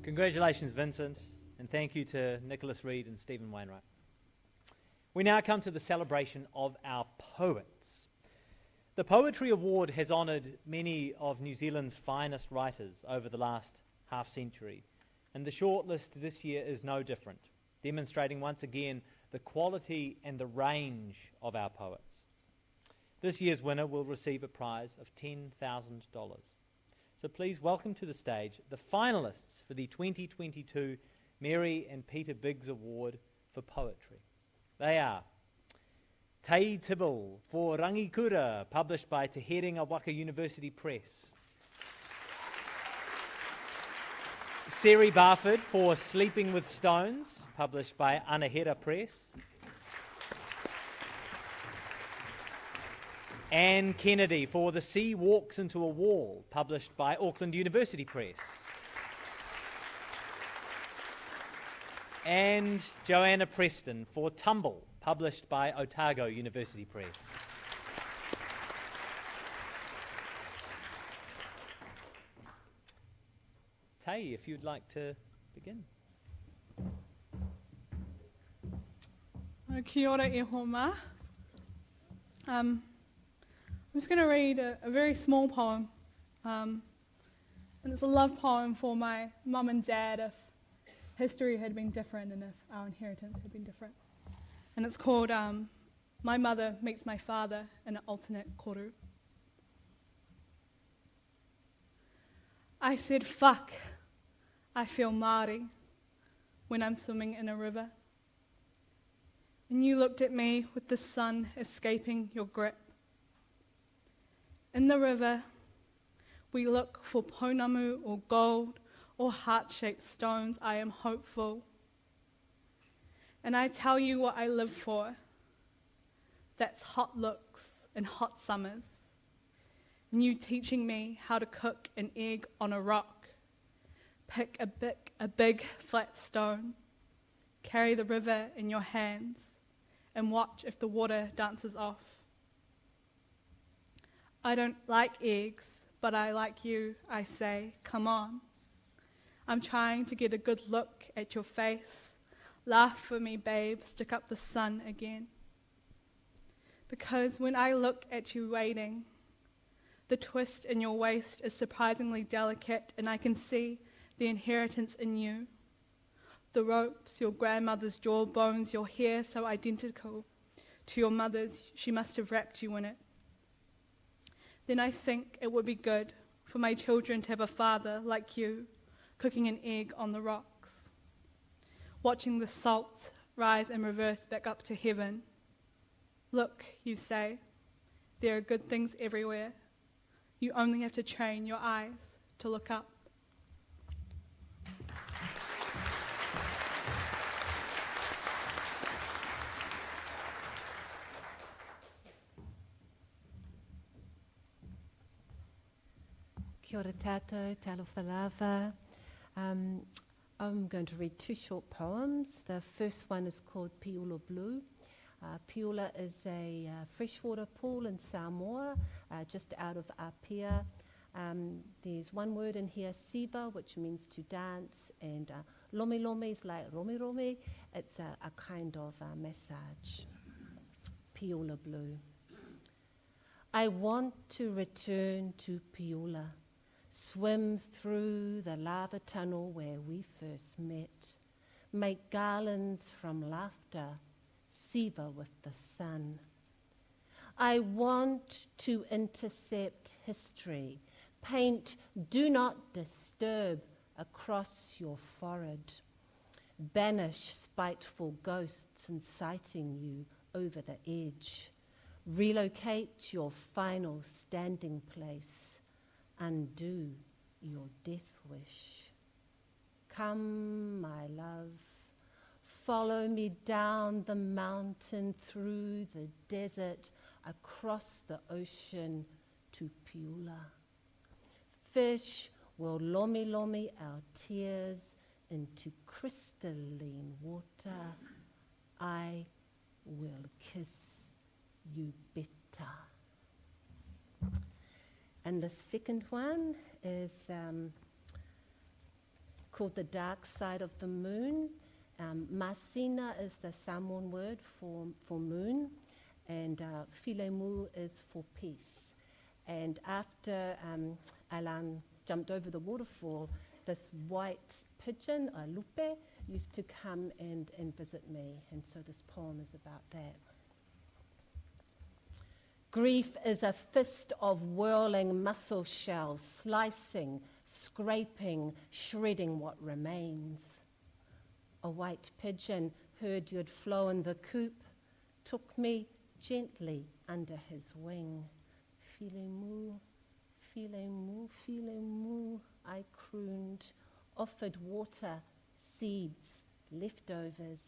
Congratulations, Vincent, and thank you to Nicholas Reid and Stephen Wainwright. We now come to the celebration of our poets. The Poetry Award has honoured many of New Zealand's finest writers over the last half-century, and the shortlist this year is no different, demonstrating once again the quality and the range of our poets. This year's winner will receive a prize of $10,000. So please welcome to the stage the finalists for the 2022 Mary and Peter Biggs Award for Poetry. They are Tei Tibble for Rangikura, published by Te Herenga Waka University Press. Seri Barford for Sleeping with Stones, published by Anahera Press. Anne Kennedy for The Sea Walks into a Wall, published by Auckland University Press. And Joanna Preston for Tumble, published by Otago University Press. Tei, if you'd like to begin. Kia ora e homa. I'm just going to read a very small poem, and it's a love poem for my mum and dad if history had been different and if our inheritance had been different. And it's called My Mother Meets My Father in an Alternate Koru. I said, fuck, I feel Māori when I'm swimming in a river. And you looked at me with the sun escaping your grip. In the river, we look for pounamu or gold or heart-shaped stones. I am hopeful. And I tell you what I live for. That's hot looks and hot summers. And you teaching me how to cook an egg on a rock. Pick a big flat stone. Carry the river in your hands and watch if the water dances off. I don't like eggs, but I like you, I say, come on. I'm trying to get a good look at your face. Laugh for me, babe, stick up the sun again. Because when I look at you waiting, the twist in your waist is surprisingly delicate, and I can see the inheritance in you. The ropes, your grandmother's jawbones, your hair so identical to your mother's, she must have wrapped you in it. Then I think it would be good for my children to have a father like you, cooking an egg on the rocks, watching the salt rise and reverse back up to heaven. Look, you say, there are good things everywhere. You only have to train your eyes to look up. Kia ora tātou, talofa lava. I'm going to read two short poems. The first one is called Piula Blue. Piula is a freshwater pool in Samoa, just out of Apia. There's one word in here, siva, which means to dance, and lomi lomi is like romi romi. It's a kind of massage. Piula Blue. I want to return to Piula, swim through the lava tunnel where we first met, make garlands from laughter, siva with the sun. I want to intercept history, paint do not disturb across your forehead, banish spiteful ghosts inciting you over the edge, relocate your final standing place, undo your death wish. Come, my love, follow me down the mountain, through the desert, across the ocean to Piula. Fish will lomi lomi our tears into crystalline water. I will kiss you better. And the second one is called The Dark Side of the Moon. Masina is the Samoan word for moon, and filemu is for peace. And after Alan jumped over the waterfall, this white pigeon, a lupe, used to come and visit me, and so this poem is about that. Grief is a fist of whirling mussel shells, slicing, scraping, shredding what remains. A white pigeon heard you'd flown the coop, took me gently under his wing. Filemu, filemu, filemu, I crooned, offered water, seeds, leftovers.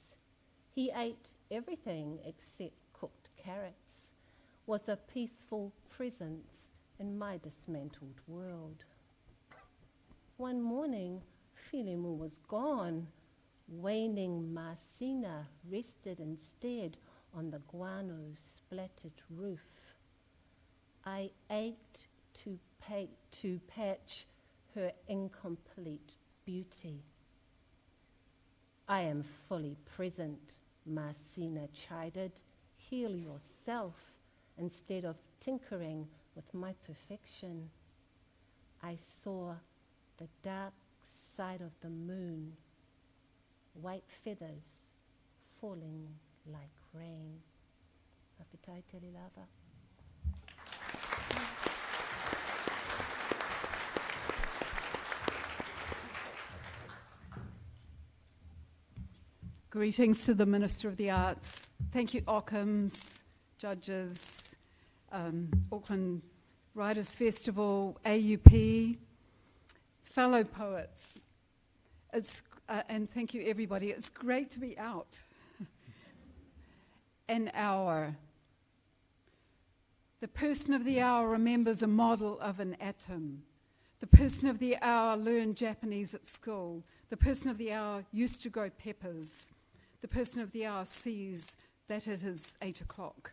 He ate everything except cooked carrots, was a peaceful presence in my dismantled world. One morning, Filemu was gone. Waning Masina rested instead on the guano splattered roof. I ached to patch her incomplete beauty. I am fully present, Masina chided. Heal yourself instead of tinkering with my perfection. I saw the dark side of the moon, white feathers falling like rain. Apetai tele lava. Greetings to the Minister of the Arts. Thank you, Ockham's, judges, Auckland Writers Festival, AUP, fellow poets. And thank you, everybody. It's great to be out. An hour. The person of the hour remembers a model of an atom. The person of the hour learned Japanese at school. The person of the hour used to grow peppers. The person of the hour sees that it is 8 o'clock.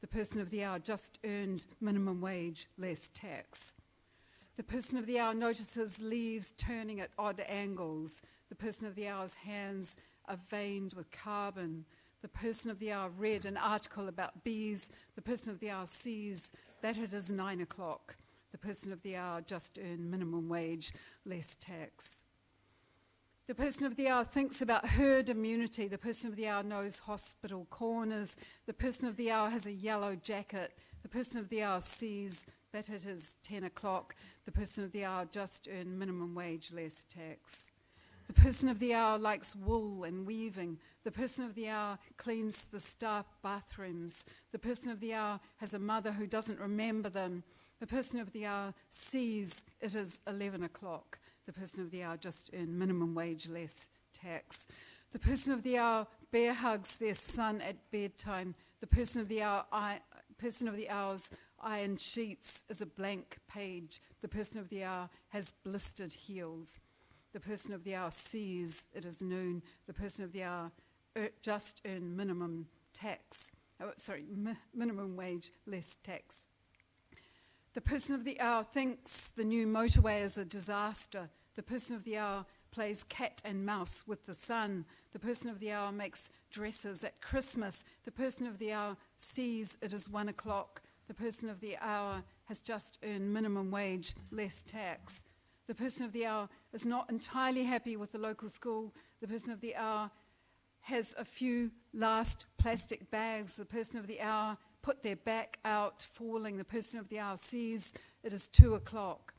The person of the hour just earned minimum wage, less tax. The person of the hour notices leaves turning at odd angles. The person of the hour's hands are veined with carbon. The person of the hour read an article about bees. The person of the hour sees that it is 9 o'clock. The person of the hour just earned minimum wage, less tax. The person of the hour thinks about herd immunity. The person of the hour knows hospital corners. The person of the hour has a yellow jacket. The person of the hour sees that it is 10 o'clock. The person of the hour just earned minimum wage, less tax. The person of the hour likes wool and weaving. The person of the hour cleans the staff bathrooms. The person of the hour has a mother who doesn't remember them. The person of the hour sees it is 11 o'clock. The person of the hour just earned minimum wage, less tax. The person of the hour bear hugs their son at bedtime. The person of the hour's iron sheets is a blank page. The person of the hour has blistered heels. The person of the hour sees it is noon. The person of the hour just earned minimum wage, less tax. The person of the hour thinks the new motorway is a disaster. The person of the hour plays cat and mouse with the sun. The person of the hour makes dresses at Christmas. The person of the hour sees it is 1 o'clock. The person of the hour has just earned minimum wage, less tax. The person of the hour is not entirely happy with the local school. The person of the hour has a few last plastic bags. The person of the hour put their back out, falling. The person of the hour sees it is 2 o'clock.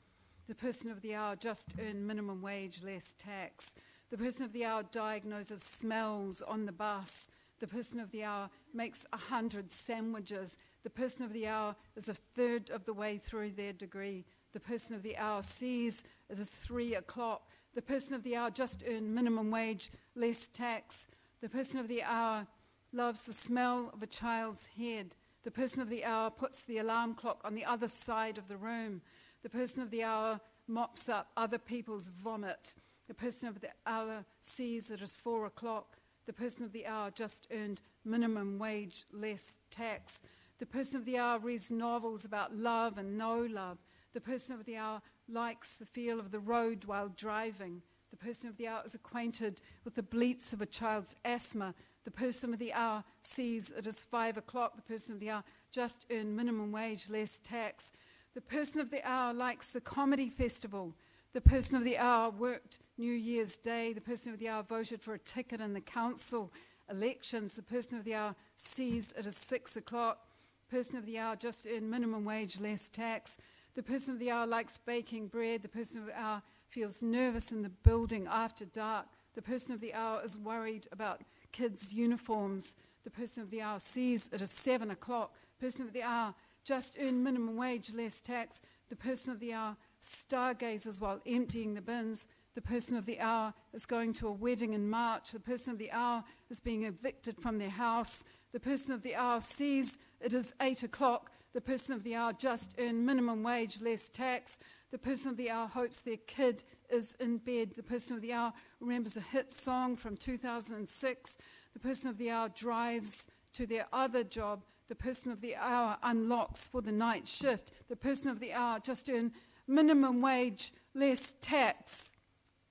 The person of the hour just earned minimum wage, less tax. The person of the hour diagnoses smells on the bus. The person of the hour makes 100 sandwiches. The person of the hour is a third of the way through their degree. The person of the hour sees it is 3 o'clock. The person of the hour just earned minimum wage, less tax. The person of the hour loves the smell of a child's head. The person of the hour puts the alarm clock on the other side of the room. The person of the hour mops up other people's vomit. The person of the hour sees it is 4 o'clock. The person of the hour just earned minimum wage, less tax. The person of the hour reads novels about love and no love. The person of the hour likes the feel of the road while driving. The person of the hour is acquainted with the bleats of a child's asthma. The person of the hour sees it is 5 o'clock. The person of the hour just earned minimum wage, less tax. The person of the hour likes the comedy festival. The person of the hour worked New Year's Day. The person of the hour voted for a ticket in the council elections. The person of the hour sees it is 6 o'clock. The person of the hour just earned minimum wage, less tax. The person of the hour likes baking bread. The person of the hour feels nervous in the building after dark. The person of the hour is worried about kids' uniforms. The person of the hour sees it is 7 o'clock. The person of the hour just earned minimum wage, less tax. The person of the hour stargazes while emptying the bins. The person of the hour is going to a wedding in March. The person of the hour is being evicted from their house. The person of the hour sees it is 8 o'clock. The person of the hour just earned minimum wage, less tax. The person of the hour hopes their kid is in bed. The person of the hour remembers a hit song from 2006. The person of the hour drives to their other job. The person of the hour unlocks for the night shift. The person of the hour just earned minimum wage, less tax.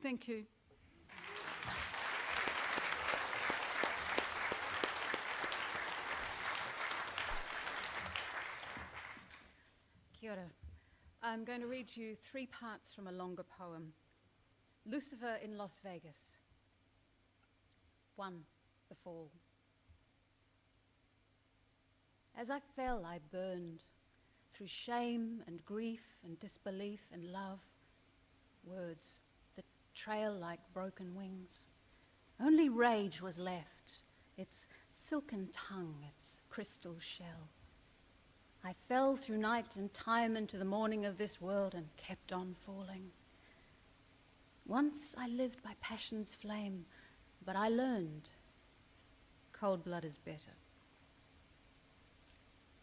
Thank you. Kia ora. I'm going to read you 3 parts from a longer poem. Lucifer in Las Vegas. 1. The Fall. As I fell, I burned through shame and grief and disbelief and love. Words that trail like broken wings. Only rage was left, its silken tongue, its crystal shell. I fell through night and time into the morning of this world and kept on falling. Once I lived by passion's flame, but I learned cold blood is better.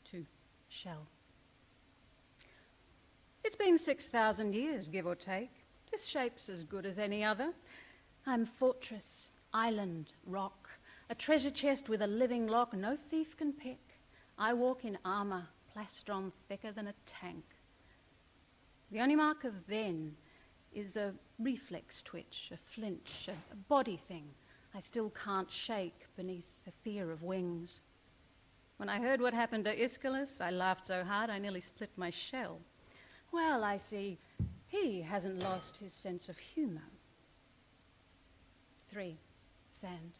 2. Shell. It's been 6,000 years, give or take. This shape's as good as any other. I'm fortress, island, rock. a treasure chest with a living lock no thief can pick. I walk in armour, plastron thicker than a tank. The only mark of then is a reflex twitch, a flinch, a body thing I still can't shake beneath the fear of wings. When I heard what happened to Aeschylus, I laughed so hard I nearly split my shell. Well, I see, he hasn't lost his sense of humour. 3. Sand.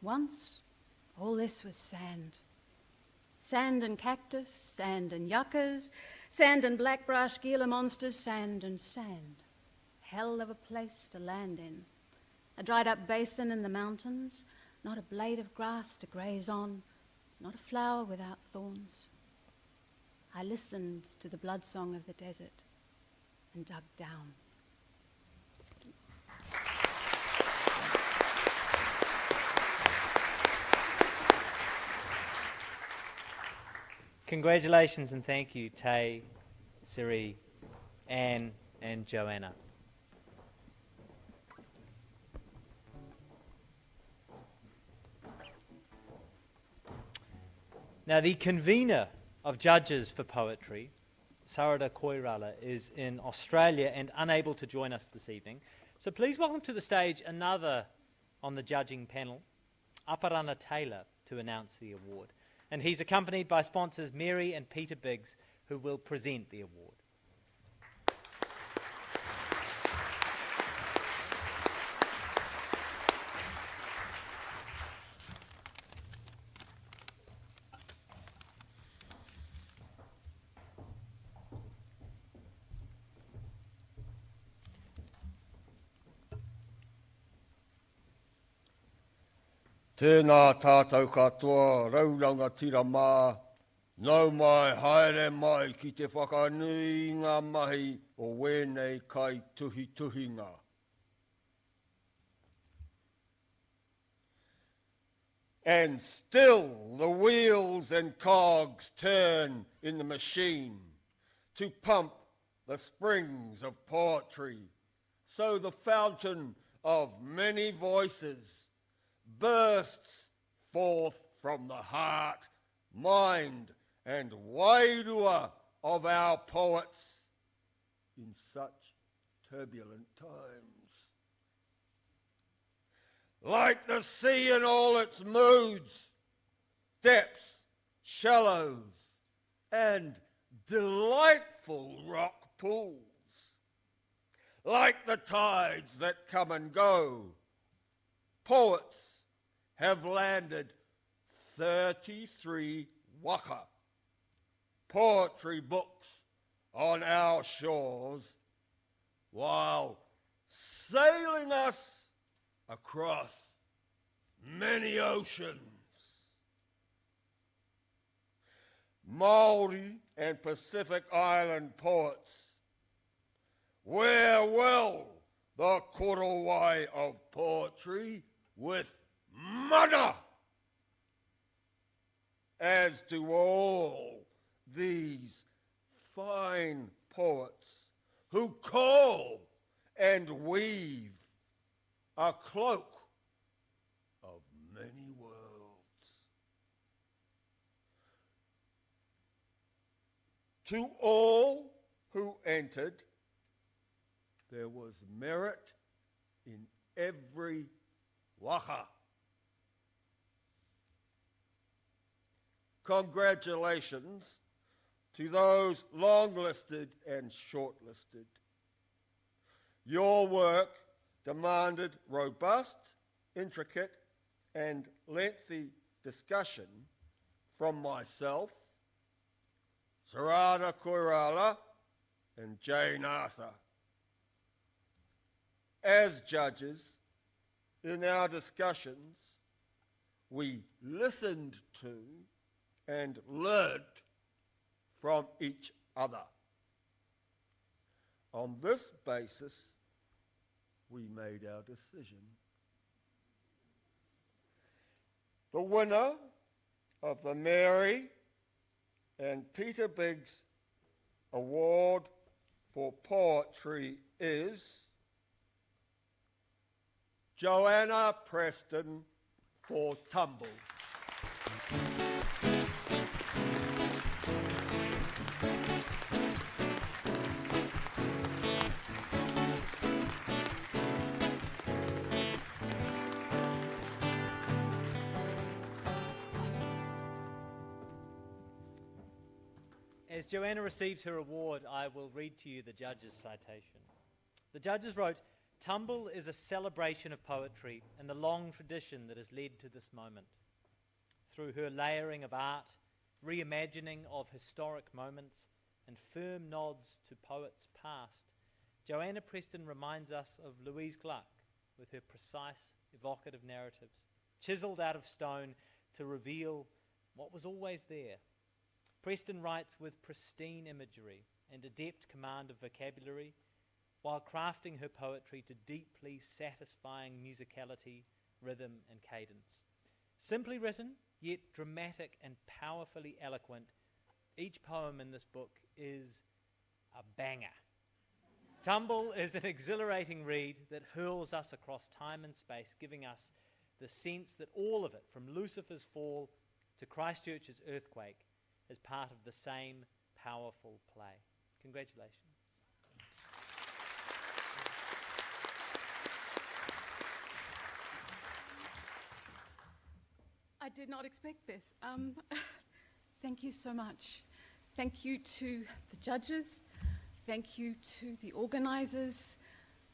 Once, all this was sand. Sand and cactus, sand and yuccas, sand and blackbrush Gila monsters, sand and sand. Hell of a place to land in. A dried up basin in the mountains, not a blade of grass to graze on, not a flower without thorns. I listened to the blood song of the desert and dug down. Congratulations and thank you, Tay, Siri, Anne and Joanna. Now, the convener of judges for poetry, Sarada Koirala, is in Australia and unable to join us this evening. So please welcome to the stage another on the judging panel, Aparana Taylor, to announce the award. And he's accompanied by sponsors Mary and Peter Biggs, who will present the award. Tēnā tātou katoa, rauranga tira mā, nau mai haere mai ki te whakanui ngā mahi o wēnei kai tuhi-tuhinga. And still the wheels and cogs turn in the machine to pump the springs of poetry, so the fountain of many voices bursts forth from the heart, mind and wairua of our poets in such turbulent times. Like the sea in all its moods, depths, shallows and delightful rock pools. Like the tides that come and go, poets have landed 33 waka poetry books on our shores while sailing us across many oceans. Māori and Pacific Island poets wear well the korowai of poetry with mana, as do all these fine poets who call and weave a cloak of many worlds. To all who entered, there was merit in every waka. Congratulations to those long-listed and short-listed. Your work demanded robust, intricate and lengthy discussion from myself, Sarada Koirala and Jane Arthur. As judges, in our discussions, we listened to and learned from each other. On this basis, we made our decision. The winner of the Mary and Peter Biggs Award for Poetry is Joanna Preston for Tumble. As Joanna receives her award, I will read to you the judges' citation. The judges wrote, "Tumble is a celebration of poetry and the long tradition that has led to this moment. Through her layering of art, reimagining of historic moments, and firm nods to poets past, Joanna Preston reminds us of Louise Gluck with her precise, evocative narratives, chiselled out of stone to reveal what was always there. Preston writes with pristine imagery and adept command of vocabulary, while crafting her poetry to deeply satisfying musicality, rhythm, and cadence. Simply written, yet dramatic and powerfully eloquent, each poem in this book is a banger. Tumble is an exhilarating read that hurls us across time and space, giving us the sense that all of it, from Lucifer's fall to Christchurch's earthquake, is part of the same powerful play. Congratulations. I did not expect this. Thank you so much. Thank you to the judges. Thank you to the organisers.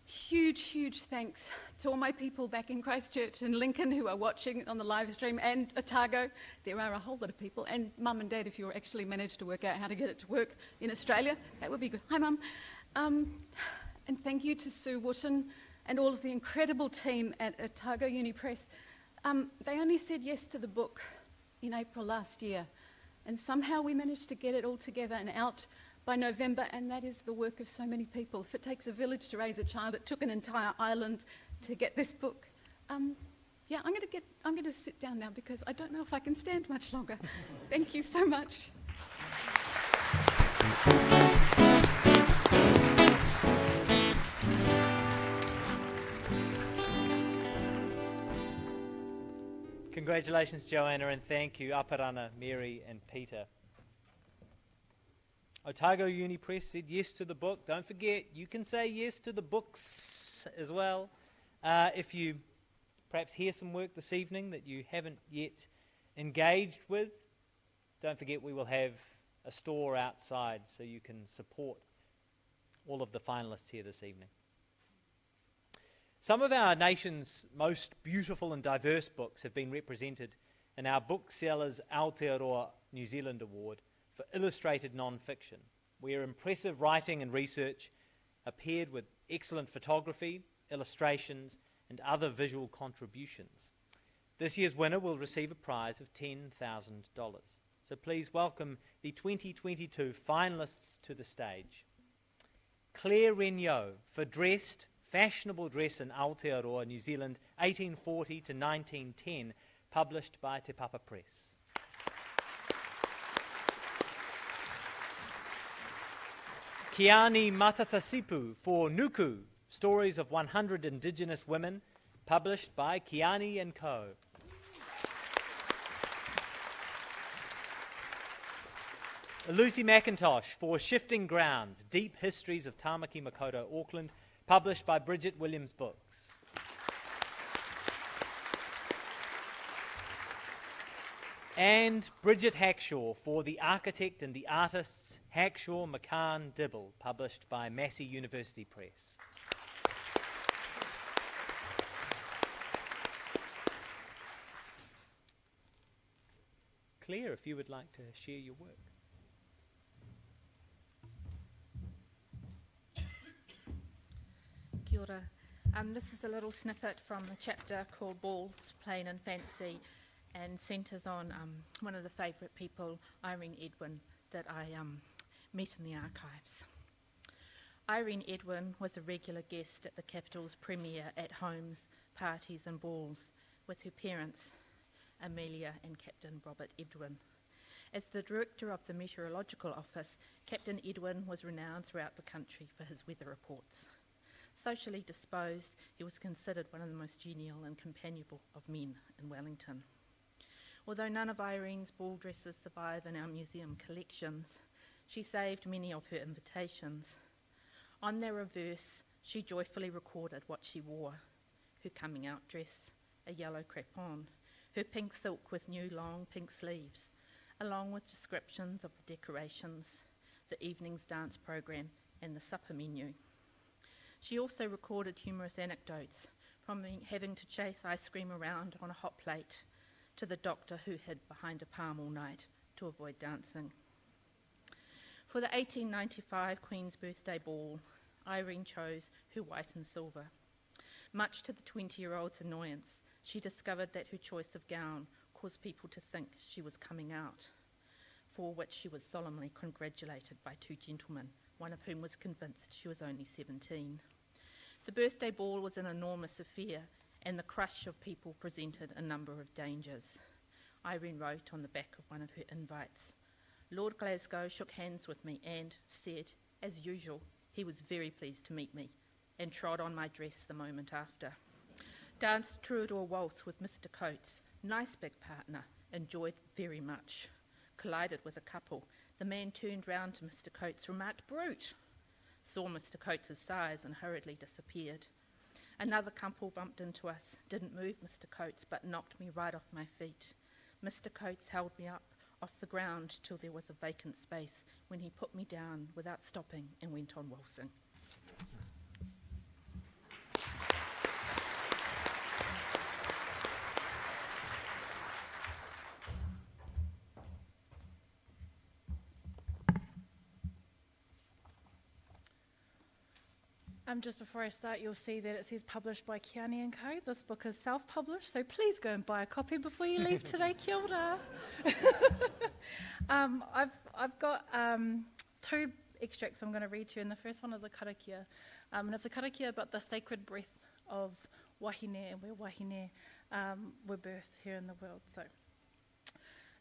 Huge, huge thanks to all my people back in Christchurch and Lincoln who are watching on the live stream, and Otago. There are a whole lot of people, and Mum and Dad, if you actually managed to work out how to get it to work in Australia, that would be good. Hi, Mum. And thank you to Sue Wotton and all of the incredible team at Otago Uni Press. They only said yes to the book in April last year, and somehow we managed to get it all together and out by November, and that is the work of so many people. If it takes a village to raise a child, it took an entire island to get this book. Yeah, I'm going to sit down now because I don't know if I can stand much longer. Thank you so much. Congratulations, Joanna, and thank you, Aparana, Mary, and Peter. Otago Uni Press said yes to the book. Don't forget, you can say yes to the books as well. If you perhaps hear some work this evening that you haven't yet engaged with, don't forget we will have a store outside so you can support all of the finalists here this evening. Some of our nation's most beautiful and diverse books have been represented in our Booksellers Aotearoa New Zealand Award for illustrated non-fiction, where impressive writing and research appeared with excellent photography, illustrations, and other visual contributions. This year's winner will receive a prize of $10,000. So please welcome the 2022 finalists to the stage. Claire Regnault for Dressed, Fashionable Dress in Aotearoa, New Zealand, 1840 to 1910, published by Te Papa Press. Kiani Matatasipu for Nuku, Stories of 100 Indigenous Women, published by Kiani & Co. Lucy McIntosh for Shifting Grounds, Deep Histories of Tāmaki Makaurau, Auckland, published by Bridget Williams Books. And Bridget Hackshaw for The Architect and the Artists, Hackshaw, McCann, Dibble, published by Massey University Press. Claire, if you would like to share your work. Kia ora. This is a little snippet from a chapter called Balls, Plain and Fancy, and centres on one of the favourite people, Irene Edwin, that I met in the archives. Irene Edwin was a regular guest at the capital's premiere at homes, parties and balls with her parents, Amelia and Captain Robert Edwin. As the director of the Meteorological Office, Captain Edwin was renowned throughout the country for his weather reports. Socially disposed, he was considered one of the most genial and companionable of men in Wellington. Although none of Irene's ball dresses survive in our museum collections, she saved many of her invitations. On their reverse, she joyfully recorded what she wore: her coming out dress, a yellow crepon, her pink silk with new long pink sleeves, along with descriptions of the decorations, the evening's dance program and the supper menu. She also recorded humorous anecdotes, from having to chase ice cream around on a hot plate to the doctor who hid behind a palm all night to avoid dancing. For the 1895 Queen's Birthday Ball, Irene chose her white and silver. Much to the 20-year-old's annoyance, she discovered that her choice of gown caused people to think she was coming out, for which she was solemnly congratulated by two gentlemen, one of whom was convinced she was only 17. The birthday ball was an enormous affair, and the crush of people presented a number of dangers. Irene wrote on the back of one of her invites, "Lord Glasgow shook hands with me and said, as usual, he was very pleased to meet me, and trod on my dress the moment after. Danced troubadour waltz with Mr. Coates, nice big partner, enjoyed very much. Collided with a couple. The man turned round to Mr. Coates, remarked, 'Brute!' Saw Mr. Coates' size and hurriedly disappeared. Another couple bumped into us, didn't move Mr. Coates, but knocked me right off my feet. Mr. Coates held me up off the ground till there was a vacant space, when he put me down without stopping and went on waltzing." Just before I start, you'll see that it says published by Kearney & Co. This book is self-published, so please go and buy a copy before you leave today. Kia ora. I've got two extracts I'm going to read to you, and the first one is a karakia. And it's a karakia about the sacred breath of wahine and where wahine were birthed here in the world. So,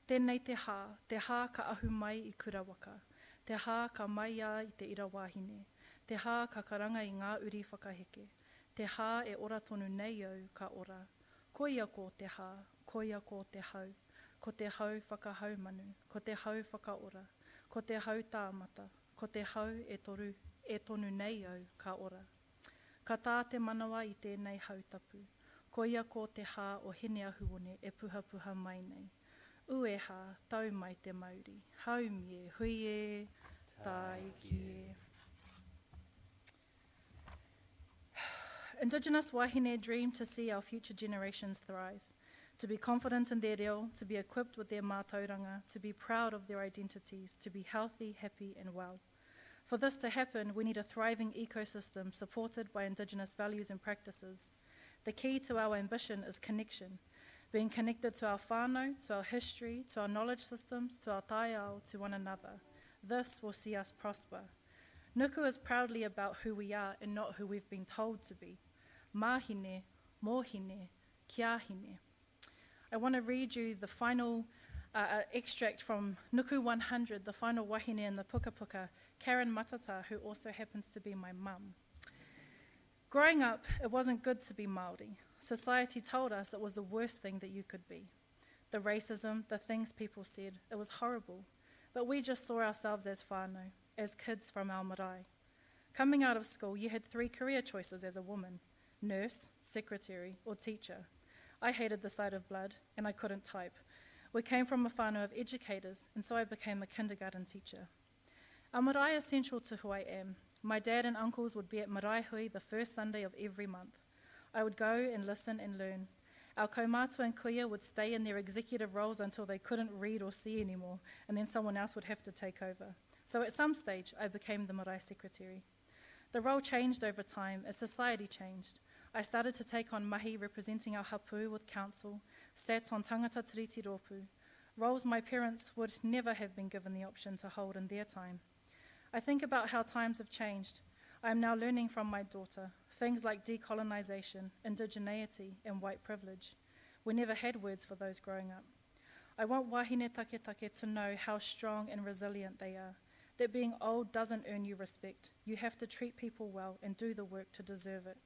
tēnei te hā ka ahu mai I kura waka, te hā ka mai a I te ira wahine, te hā ka karanga I ngā uri whakaheke, te hā e ora tonu nei au ka ora, koia ko te hā, koia ko te hau whakahau manu, ko te hau whakaora, ko te hau tāmata, ko te hau e tonu nei au ka ora. Ka tā te manawa I tēnei hautapu, koia ko te hā o hene ahuone e puha mai nei. Ueha, tau mai te Māori, haumie, hui e, tai ki e. Indigenous wahine dream to see our future generations thrive, to be confident in their reo, to be equipped with their mātauranga, to be proud of their identities, to be healthy, happy and well. For this to happen, we need a thriving ecosystem supported by Indigenous values and practices. The key to our ambition is connection, being connected to our whānau, to our history, to our knowledge systems, to our taiao, to one another. This will see us prosper. Nuku is proudly about who we are and not who we've been told to be. Māhine, mōhine, kia hine. I want to read you the final extract from Nuku 100, the final wahine in the Puka Puka, Karen Matata, who also happens to be my mum. Growing up, it wasn't good to be Māori. Society told us it was the worst thing that you could be. The racism, the things people said, it was horrible. But we just saw ourselves as whānau, as kids from our marae. Coming out of school, you had 3 career choices as a woman: nurse, secretary, or teacher. I hated the sight of blood, and I couldn't type. We came from a whānau of educators, and so I became a kindergarten teacher. Our marae is central to who I am. My dad and uncles would be at marae hui the first Sunday of every month. I would go and listen and learn. Our kaumātua and kuia would stay in their executive roles until they couldn't read or see anymore, and then someone else would have to take over. So at some stage, I became the marae secretary. The role changed over time as society changed. I started to take on mahi representing our hapu with council, sat on tangata tiriti rōpū, roles my parents would never have been given the option to hold in their time. I think about how times have changed. I am now learning from my daughter things like decolonisation, indigeneity, and white privilege. We never had words for those growing up. I want wahine take to know how strong and resilient they are. that being old doesn't earn you respect. You have to treat people well and do the work to deserve it.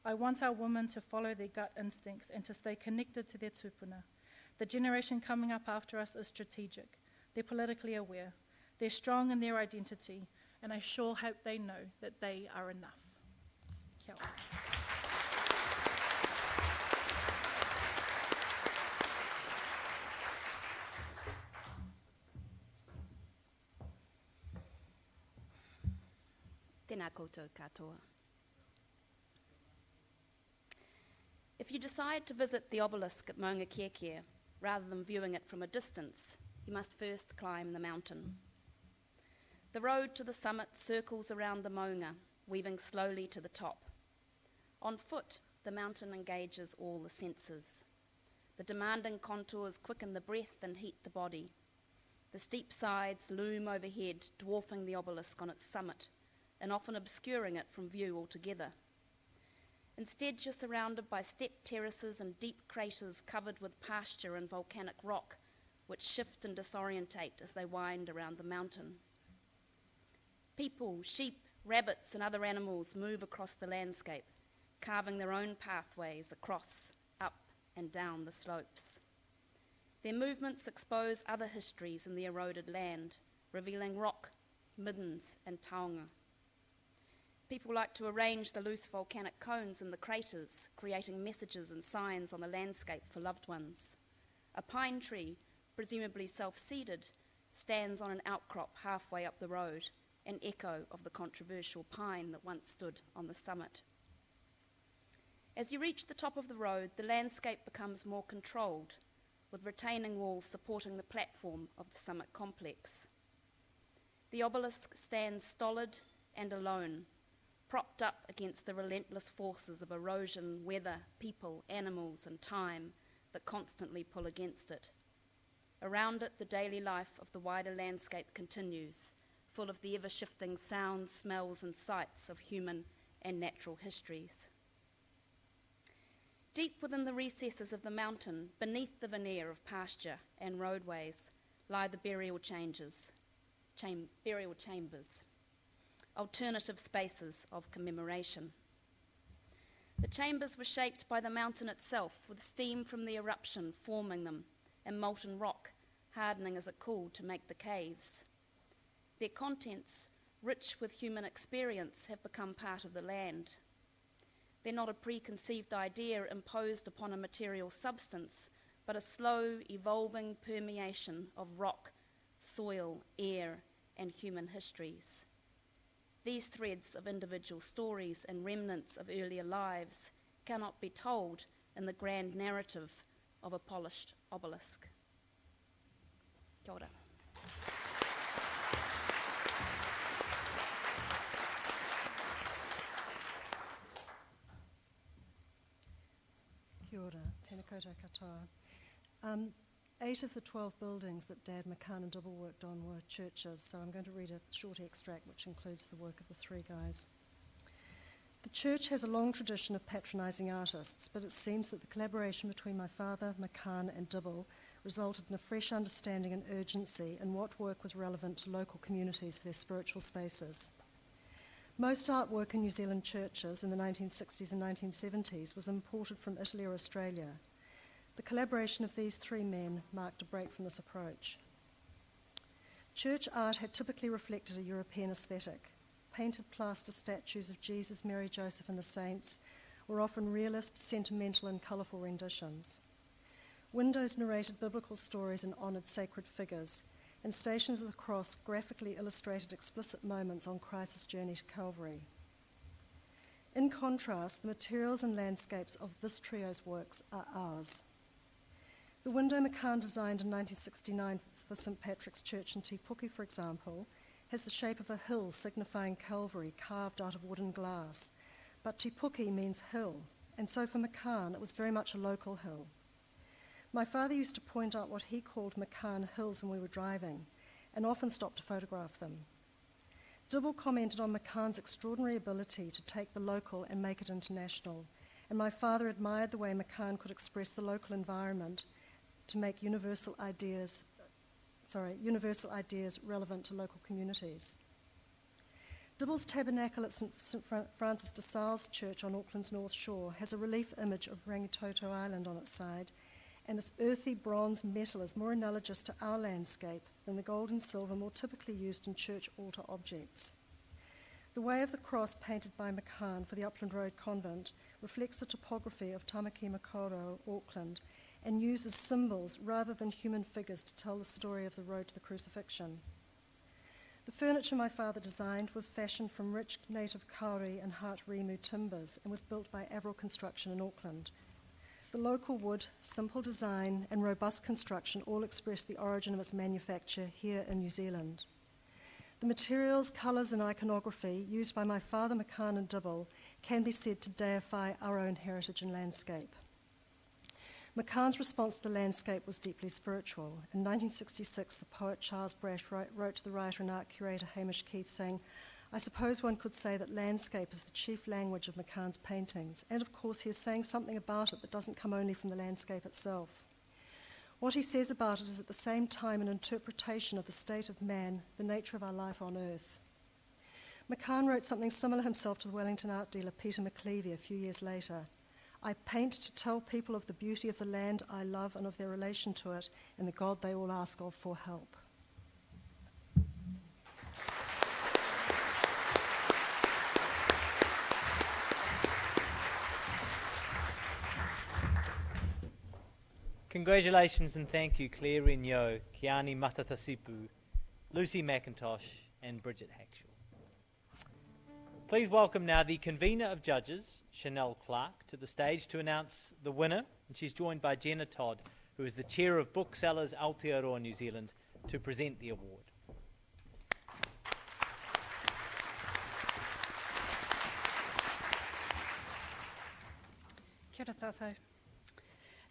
I want our women to follow their gut instincts and to stay connected to their tupuna. The generation coming up after us is strategic. They're politically aware. They're strong in their identity, and I sure hope they know that they are enough. Kia ora. Tēnā koutou katoa. If you decide to visit the obelisk at Maunga Kēkē, rather than viewing it from a distance, you must first climb the mountain. The road to the summit circles around the maunga, weaving slowly to the top. On foot, the mountain engages all the senses. The demanding contours quicken the breath and heat the body. The steep sides loom overhead, dwarfing the obelisk on its summit, and often obscuring it from view altogether. Instead, you're surrounded by steppe terraces and deep craters covered with pasture and volcanic rock, which shift and disorientate as they wind around the mountain. People, sheep, rabbits, and other animals move across the landscape, carving their own pathways across, up, and down the slopes. Their movements expose other histories in the eroded land, revealing rock, middens, and taonga. People like to arrange the loose volcanic cones in the craters, creating messages and signs on the landscape for loved ones. A pine tree, presumably self-seeded, stands on an outcrop halfway up the road, an echo of the controversial pine that once stood on the summit. As you reach the top of the road, the landscape becomes more controlled, with retaining walls supporting the platform of the summit complex. The obelisk stands stolid and alone, propped up against the relentless forces of erosion, weather, people, animals, and time that constantly pull against it. Around it, the daily life of the wider landscape continues, full of the ever-shifting sounds, smells, and sights of human and natural histories. Deep within the recesses of the mountain, beneath the veneer of pasture and roadways, lie the burial chambers, alternative spaces of commemoration. The chambers were shaped by the mountain itself, with steam from the eruption forming them, and molten rock hardening as it cooled to make the caves. Their contents, rich with human experience, have become part of the land. They're not a preconceived idea imposed upon a material substance, but a slow, evolving permeation of rock, soil, air, and human histories. These threads of individual stories and remnants of earlier lives cannot be told in the grand narrative of a polished obelisk. Kia ora. Kia ora, tēnā koutou katoa. 8 of the 12 buildings that Dad, McCann and Dibble worked on were churches, so I'm going to read a short extract which includes the work of the three guys. The church has a long tradition of patronising artists, but it seems that the collaboration between my father, McCann and Dibble resulted in a fresh understanding and urgency in what work was relevant to local communities for their spiritual spaces. Most artwork in New Zealand churches in the 1960s and 1970s was imported from Italy or Australia. The collaboration of these three men marked a break from this approach. Church art had typically reflected a European aesthetic. Painted plaster statues of Jesus, Mary, Joseph and the saints were often realist, sentimental and colourful renditions. Windows narrated biblical stories and honoured sacred figures, and Stations of the Cross graphically illustrated explicit moments on Christ's journey to Calvary. In contrast, the materials and landscapes of this trio's works are ours. The window McCann designed in 1969 for St Patrick's Church in Te Puke, for example, has the shape of a hill signifying Calvary carved out of wooden glass. But Te Puke means hill, and so for McCann it was very much a local hill. My father used to point out what he called McCann Hills when we were driving, and often stopped to photograph them. Dibble commented on McCann's extraordinary ability to take the local and make it international, and my father admired the way McCann could express the local environment to make universal ideas universal ideas relevant to local communities. Dibble's Tabernacle at St Francis de Sales Church on Auckland's North Shore has a relief image of Rangitoto Island on its side, and its earthy bronze metal is more analogous to our landscape than the gold and silver more typically used in church altar objects. The Way of the Cross, painted by McCann for the Upland Road Convent, reflects the topography of Tamaki Makaurau, Auckland, and uses symbols rather than human figures to tell the story of the road to the crucifixion. The furniture my father designed was fashioned from rich native kauri and heart rimu timbers and was built by Averill Construction in Auckland. The local wood, simple design, and robust construction all express the origin of its manufacture here in New Zealand. The materials, colours and iconography used by my father, McCann and Dibble can be said to deify our own heritage and landscape. McCann's response to the landscape was deeply spiritual. In 1966, the poet Charles Brash wrote to the writer and art curator Hamish Keith saying, "I suppose one could say that landscape is the chief language of McCann's paintings, and of course he is saying something about it that doesn't come only from the landscape itself. What he says about it is at the same time an interpretation of the state of man, the nature of our life on earth." McCann wrote something similar himself to the Wellington art dealer Peter McLeavy a few years later. "I paint to tell people of the beauty of the land I love and of their relation to it, and the God they all ask of for help." Congratulations and thank you, Claire Regnot, Kiani Matatasipu, Lucy McIntosh, and Bridget Hackshaw. Please welcome now the convener of judges, Chanel Clark, to the stage to announce the winner. And she's joined by Jenna Todd, who is the chair of Booksellers Aotearoa New Zealand, to present the award. Kia ora tātou.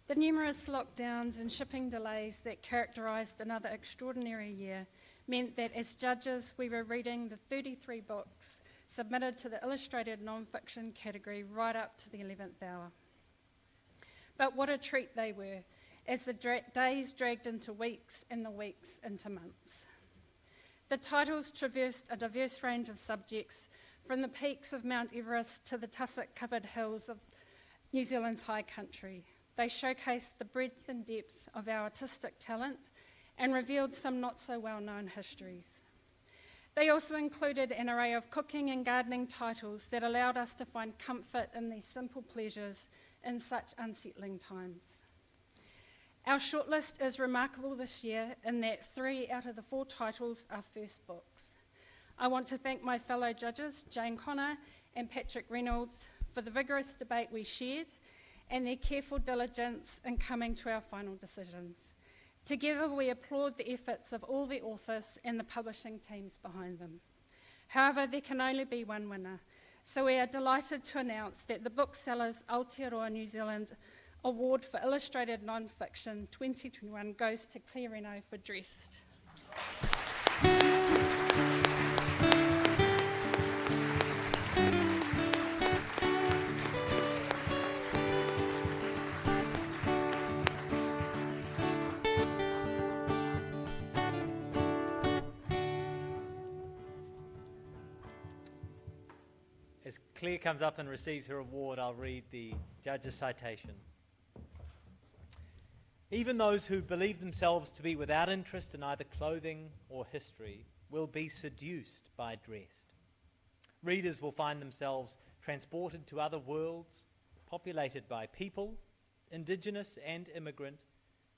The numerous lockdowns and shipping delays that characterised another extraordinary year meant that as judges we were reading the 33 books submitted to the illustrated non-fiction category right up to the 11th hour. But what a treat they were, as the days dragged into weeks and the weeks into months. The titles traversed a diverse range of subjects, from the peaks of Mount Everest to the tussock-covered hills of New Zealand's high country. They showcased the breadth and depth of our artistic talent and revealed some not so well-known histories. They also included an array of cooking and gardening titles that allowed us to find comfort in these simple pleasures in such unsettling times. Our shortlist is remarkable this year in that 3 out of the 4 titles are first books. I want to thank my fellow judges, Jane Connor and Patrick Reynolds, for the vigorous debate we shared and their careful diligence in coming to our final decisions. Together we applaud the efforts of all the authors and the publishing teams behind them. However, there can only be one winner, so we are delighted to announce that the Booksellers Aotearoa New Zealand Award for Illustrated Non-Fiction 2021 goes to Claire Renaud for Dressed. As Claire comes up and receives her award, I'll read the judge's citation. Even those who believe themselves to be without interest in either clothing or history will be seduced by dress. Readers will find themselves transported to other worlds, populated by people, indigenous and immigrant,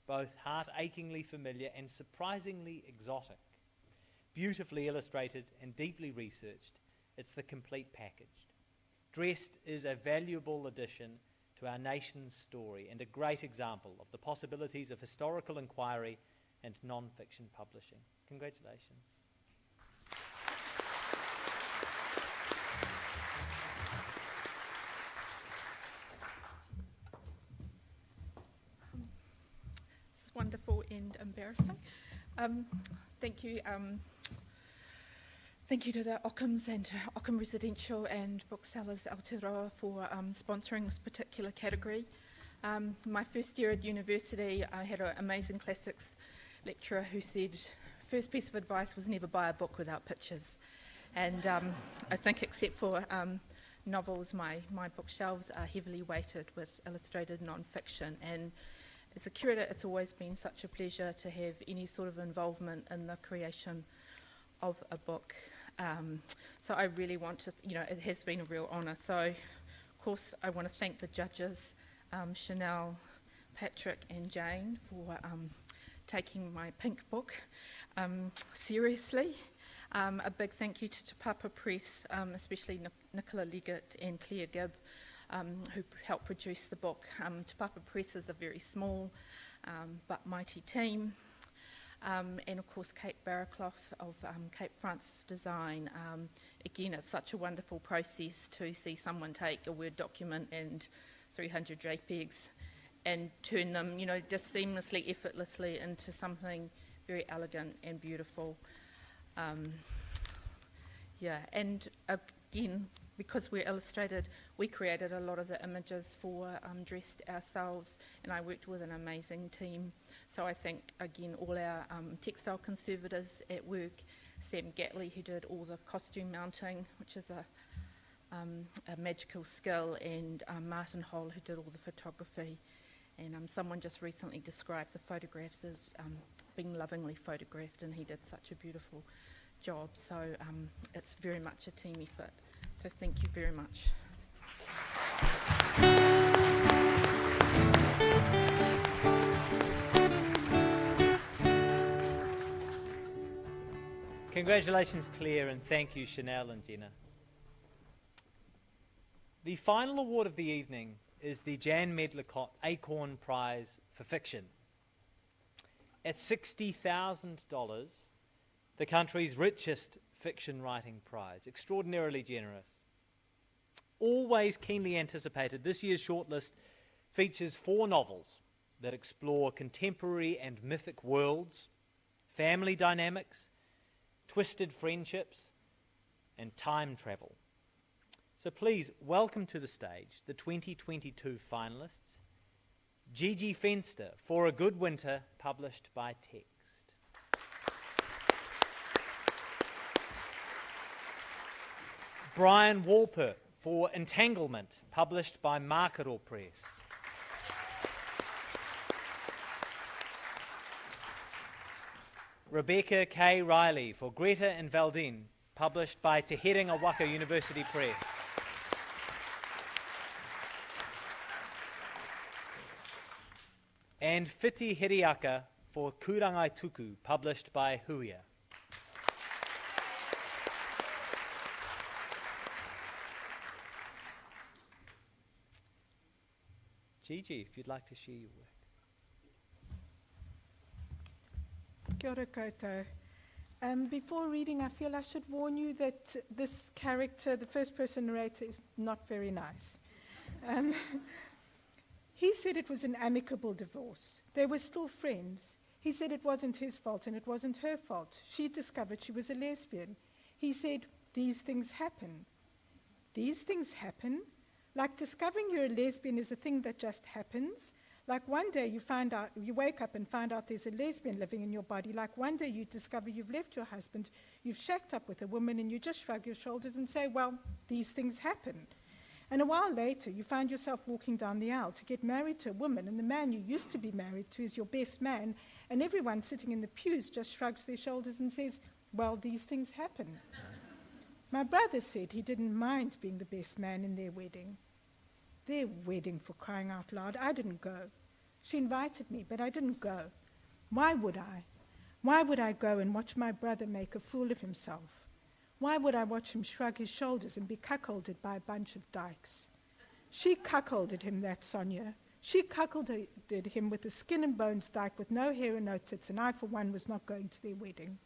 both heart-achingly familiar and surprisingly exotic. Beautifully illustrated and deeply researched, it's the complete package. Dressed is a valuable addition to our nation's story and a great example of the possibilities of historical inquiry and non-fiction publishing. Congratulations. This is wonderful and embarrassing. Thank you. Thank you to the Ockhams and to Ockham Residential and Booksellers Aotearoa for sponsoring this particular category. My first year at university, I had an amazing classics lecturer who said, first piece of advice was never buy a book without pictures. And I think except for novels, my bookshelves are heavily weighted with illustrated non-fiction. And as a curator, it's always been such a pleasure to have any sort of involvement in the creation of a book. So I really want to, it has been a real honour. So, of course, I want to thank the judges, Chanel, Patrick and Jane, for taking my pink book seriously. A big thank you to Te Papa Press, especially Nicola Leggett and Claire Gibb, who helped produce the book. Te Papa Press is a very small but mighty team. And of course Kate Barraclough of Cape Francis Design. Again, it's such a wonderful process to see someone take a Word document and 300 JPEGs and turn them, just seamlessly, effortlessly into something very elegant and beautiful. And again, because we're illustrated, we created a lot of the images for Dressed ourselves, and I worked with an amazing team. So I thank, again, all our textile conservators at work, Sam Gatley, who did all the costume mounting, which is a magical skill, and Martin Hall, who did all the photography. And someone just recently described the photographs as being lovingly photographed, and he did such a beautiful job. So it's very much a team effort. So thank you very much. Congratulations, Claire, and thank you, Chanel and Jenna. The final award of the evening is the Jann Medlicott Acorn Prize for Fiction. At $60,000, the country's richest fiction writing prize, extraordinarily generous. Always keenly anticipated, this year's shortlist features 4 novels that explore contemporary and mythic worlds, family dynamics, twisted friendships, and time travel. So please welcome to the stage the 2022 finalists, Gigi Fenster for A Good Winter, published by Text. Brian Walper for Entanglement, published by Māori Press. Rebecca K. Riley for Greta and Valdine, published by Te Herenga Waka University Press. And Whiti Hiriaka for Kurangai Tuku, published by Huia. Gigi, if you'd like to share your work. Kia ora koutou. Before reading, I feel I should warn you that this character, the first person narrator, is not very nice. He said it was an amicable divorce. They were still friends. He said it wasn't his fault and it wasn't her fault. She discovered she was a lesbian. He said, these things happen. These things happen? Like discovering you're a lesbian is a thing that just happens. Like one day you wake up and find out there's a lesbian living in your body. Like one day you discover you've left your husband, you've shacked up with a woman, and you just shrug your shoulders and say, well, these things happen. And a while later, you find yourself walking down the aisle to get married to a woman, and the man you used to be married to is your best man, and everyone sitting in the pews just shrugs their shoulders and says, well, these things happen. My brother said he didn't mind being the best man in their wedding. Their wedding, for crying out loud. I didn't go. She invited me, but I didn't go. Why would I? Why would I go and watch my brother make a fool of himself? Why would I watch him shrug his shoulders and be cuckolded by a bunch of dykes? She cuckolded him, that Sonia. She cuckolded him with a skin and bones dyke with no hair and no tits, and I, for one, was not going to their wedding.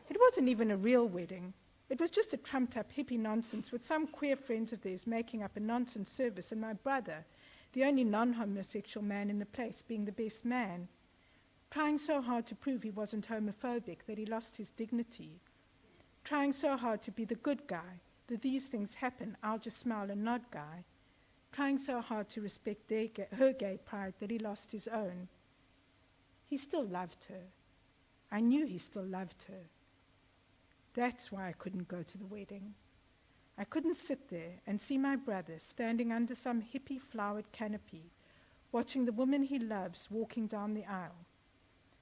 It wasn't even a real wedding. It was just a trumped-up hippie nonsense with some queer friends of theirs making up a nonsense service, and my brother, the only non-homosexual man in the place, being the best man, trying so hard to prove he wasn't homophobic that he lost his dignity, trying so hard to be the good guy, the these things happen, I'll just smile and nod guy, trying so hard to respect her gay pride that he lost his own. He still loved her. I knew he still loved her. That's why I couldn't go to the wedding. I couldn't sit there and see my brother standing under some hippie flowered canopy, watching the woman he loves walking down the aisle.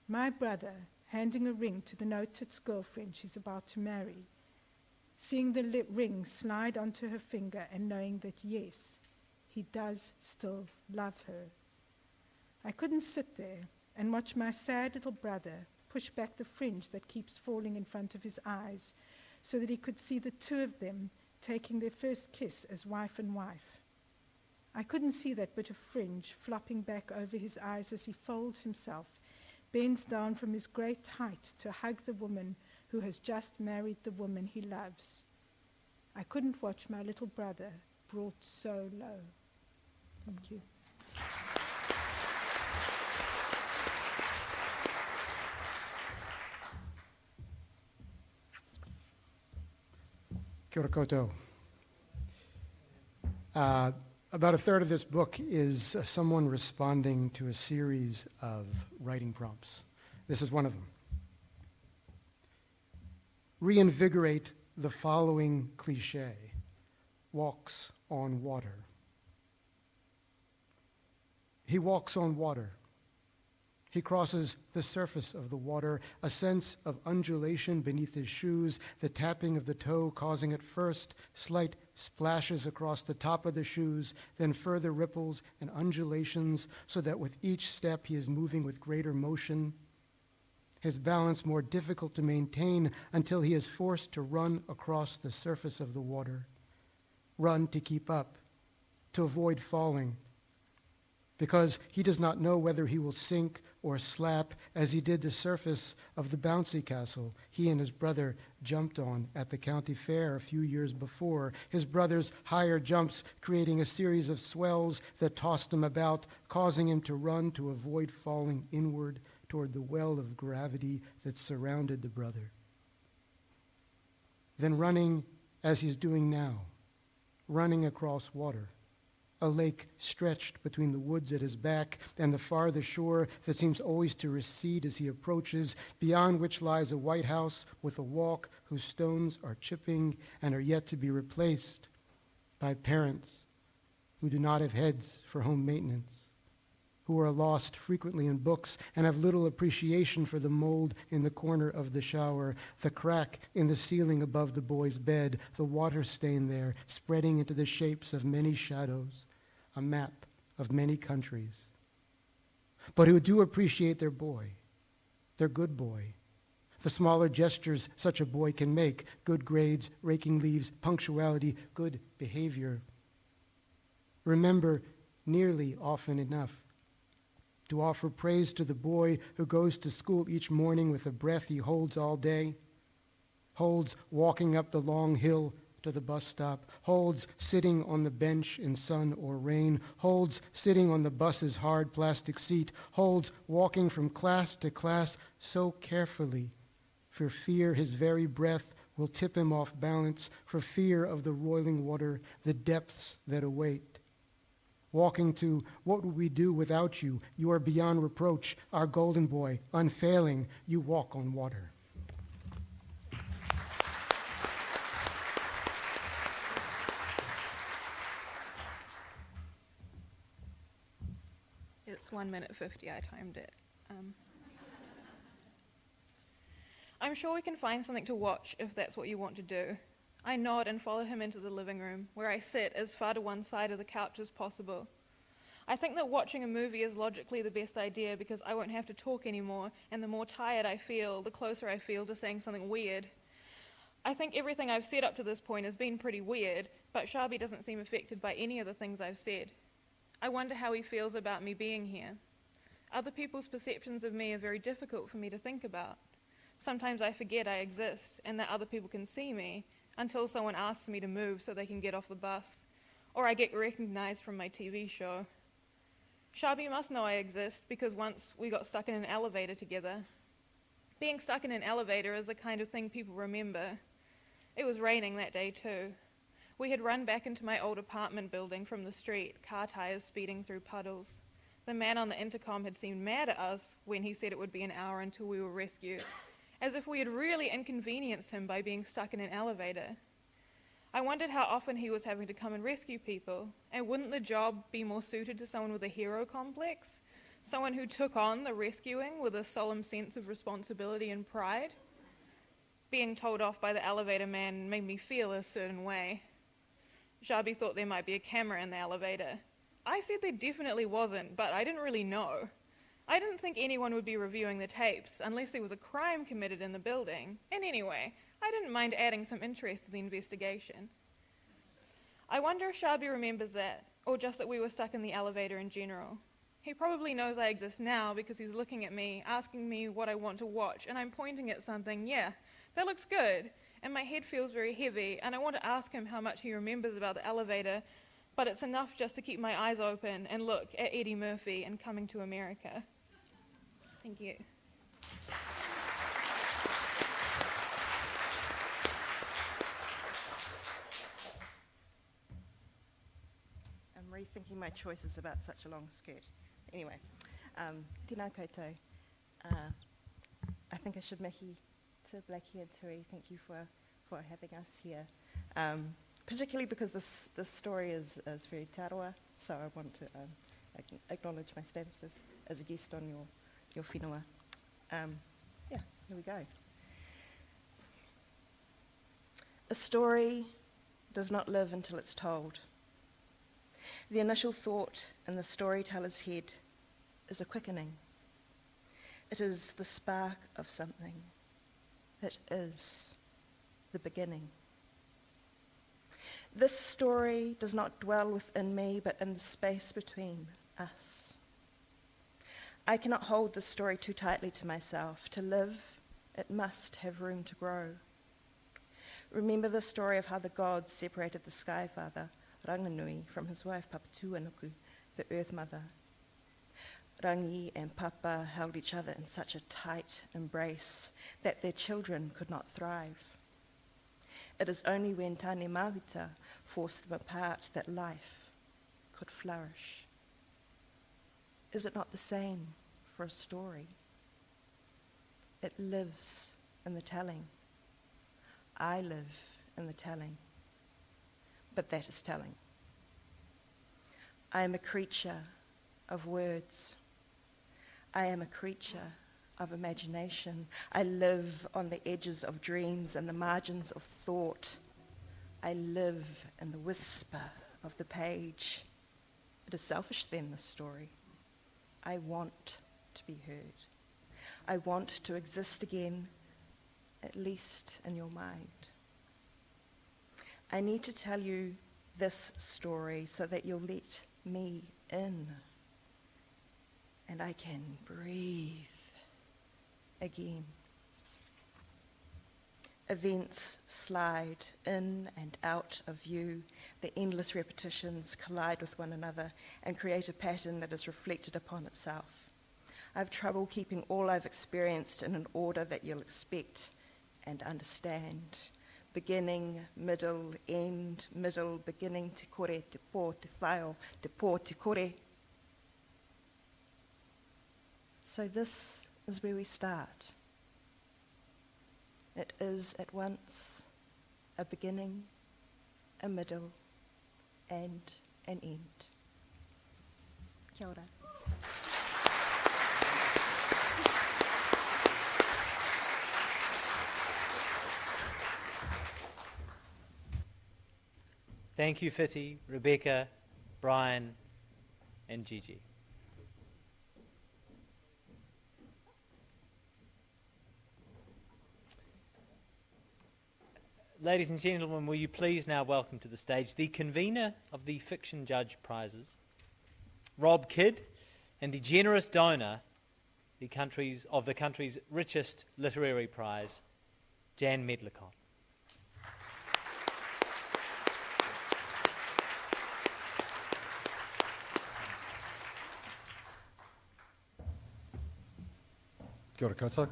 My brother handing a ring to the no-tits girlfriend she's about to marry, seeing the ring slide onto her finger and knowing that, yes, he does still love her. I couldn't sit there and watch my sad little brother push back the fringe that keeps falling in front of his eyes so that he could see the two of them taking their first kiss as wife and wife. I couldn't see that bit of fringe flopping back over his eyes as he folds himself, bends down from his great height to hug the woman who has just married the woman he loves. I couldn't watch my little brother brought so low. Thank you. Kia ora koutou. About a third of this book is someone responding to a series of writing prompts. This is one of them. Reinvigorate the following cliche: walks on water. He walks on water. He crosses the surface of the water, a sense of undulation beneath his shoes, the tapping of the toe causing at first slight splashes across the top of the shoes, then further ripples and undulations, so that with each step he is moving with greater motion, his balance more difficult to maintain until he is forced to run across the surface of the water. Run to keep up, to avoid falling, because he does not know whether he will sink or slap as he did the surface of the bouncy castle he and his brother jumped on at the county fair a few years before, his brother's higher jumps creating a series of swells that tossed him about, causing him to run to avoid falling inward toward the well of gravity that surrounded the brother. Then running as he's doing now, running across water, a lake stretched between the woods at his back and the farther shore that seems always to recede as he approaches, beyond which lies a white house with a walk whose stones are chipping and are yet to be replaced by parents who do not have heads for home maintenance, who are lost frequently in books and have little appreciation for the mold in the corner of the shower, the crack in the ceiling above the boy's bed, the water stain there spreading into the shapes of many shadows, a map of many countries, but who do appreciate their boy, their good boy, the smaller gestures such a boy can make, good grades, raking leaves, punctuality, good behavior. Remember nearly often enough to offer praise to the boy who goes to school each morning with a breath he holds all day, holds walking up the long hill to the bus stop, holds sitting on the bench in sun or rain, holds sitting on the bus's hard plastic seat, holds walking from class to class so carefully for fear his very breath will tip him off balance, for fear of the roiling water, the depths that await. Walking to, what would we do without you? You are beyond reproach, our golden boy, unfailing, you walk on water. It's 1 minute 50, I timed it. I'm sure we can find something to watch if that's what you want to do. I nod and follow him into the living room, where I sit as far to one side of the couch as possible. I think that watching a movie is logically the best idea because I won't have to talk anymore, and the more tired I feel, the closer I feel to saying something weird. I think everything I've said up to this point has been pretty weird, but Sharby doesn't seem affected by any of the things I've said. I wonder how he feels about me being here. Other people's perceptions of me are very difficult for me to think about. Sometimes I forget I exist and that other people can see me until someone asks me to move so they can get off the bus, or I get recognized from my TV show. Sharby must know I exist because once we got stuck in an elevator together. Being stuck in an elevator is the kind of thing people remember. It was raining that day too. We had run back into my old apartment building from the street, car tires speeding through puddles. The man on the intercom had seemed mad at us when he said it would be an hour until we were rescued, as if we had really inconvenienced him by being stuck in an elevator. I wondered how often he was having to come and rescue people, and wouldn't the job be more suited to someone with a hero complex? Someone who took on the rescuing with a solemn sense of responsibility and pride? Being told off by the elevator man made me feel a certain way. Sharby thought there might be a camera in the elevator. I said there definitely wasn't, but I didn't really know. I didn't think anyone would be reviewing the tapes unless there was a crime committed in the building. And anyway, I didn't mind adding some interest to the investigation. I wonder if Sharby remembers that, or just that we were stuck in the elevator in general. He probably knows I exist now because he's looking at me, asking me what I want to watch, and I'm pointing at something, yeah, that looks good, and my head feels very heavy, and I want to ask him how much he remembers about the elevator, but it's enough just to keep my eyes open and look at Eddie Murphy and Coming to America. Thank you. I'm rethinking my choices about such a long skirt. Anyway, tēnā koutou. I think I should mihi to Blackie and Tuhi. Thank you for having us here. Particularly because this story is very Aotearoa, so I want to acknowledge my status as a guest on your whenua. Yeah, here we go. A story does not live until it's told. The initial thought in the storyteller's head is a quickening. It is the spark of something. It is the beginning. This story does not dwell within me, but in the space between us. I cannot hold this story too tightly to myself. To live, it must have room to grow. Remember the story of how the gods separated the Sky Father, Ranganui, from his wife, Papatuanuku, the Earth Mother. Rangi and Papa held each other in such a tight embrace that their children could not thrive. It is only when Tane Mahuta forced them apart that life could flourish. Is it not the same for a story? It lives in the telling. I live in the telling. But that is telling. I am a creature of words. I am a creature of imagination. I live on the edges of dreams and the margins of thought. I live in the whisper of the page. It is selfish then, this story. I want to be heard. I want to exist again, at least in your mind. I need to tell you this story so that you'll let me in. And I can breathe again. Events slide in and out of view. The endless repetitions collide with one another and create a pattern that is reflected upon itself. I have trouble keeping all I've experienced in an order that you'll expect and understand. Beginning, middle, end, middle, beginning, te kore, te pō, te whao, te pō, te kore. So this is where we start. It is at once a beginning, a middle, and an end. Kia ora. Thank you, Fiti, Rebecca, Brian, and Gigi. Ladies and gentlemen, will you please now welcome to the stage the convener of the Fiction Judge Prizes, Rob Kidd, and the generous donor of the country's richest literary prize, Jann Medlicott. Kia ora koutou.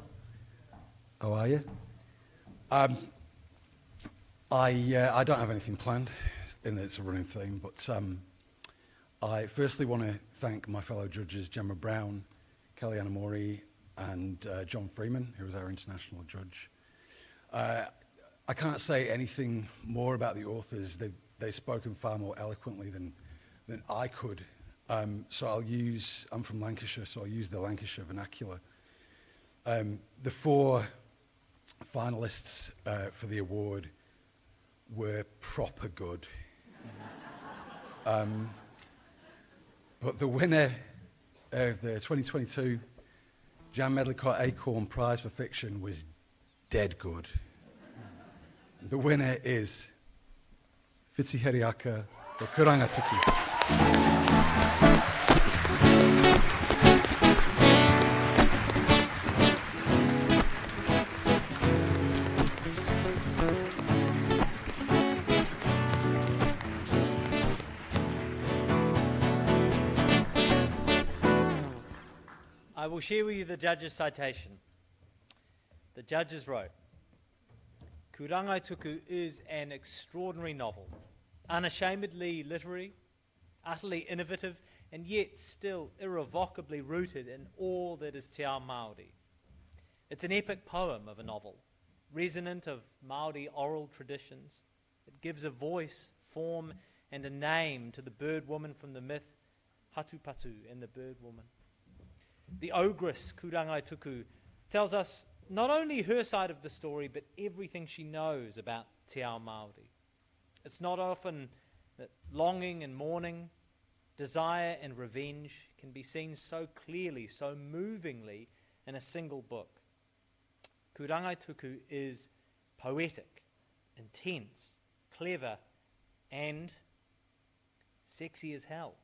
How are you? I don't have anything planned, and it's a running theme, but I firstly want to thank my fellow judges, Gemma Brown, Kellyanna Mori, and John Freeman, who was our international judge. I can't say anything more about the authors. They've spoken far more eloquently than I could. So I'm from Lancashire, so I'll use the Lancashire vernacular. The 4 finalists for the award were proper good. But the winner of the 2022 Jann Medlicott Acorn Prize for Fiction was dead good. The winner is Whiti Hiriaka for Kurangatuki. I will share with you the judge's citation. The judges wrote, Kurangaituku is an extraordinary novel, unashamedly literary, utterly innovative, and yet still irrevocably rooted in all that is te ao Māori. It's an epic poem of a novel, resonant of Māori oral traditions. It gives a voice, form, and a name to the bird woman from the myth Hatupatu and the bird woman. The ogress Kurangaituku tells us not only her side of the story, but everything she knows about te ao Māori. It's not often that longing and mourning, desire and revenge can be seen so clearly, so movingly in a single book. Kurangaituku is poetic, intense, clever, and sexy as hell.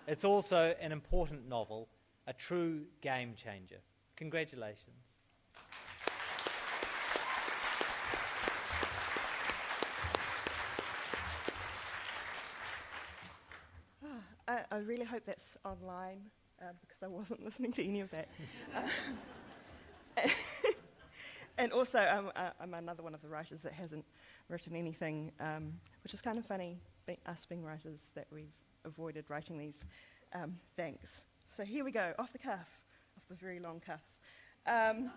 It's also an important novel, a true game changer. Congratulations. I really hope that's online because I wasn't listening to any of that. And also, I'm another one of the writers that hasn't written anything, which is kind of funny, us being writers, that we've avoided writing these thanks. So here we go, off the cuff, off the very long cuffs. I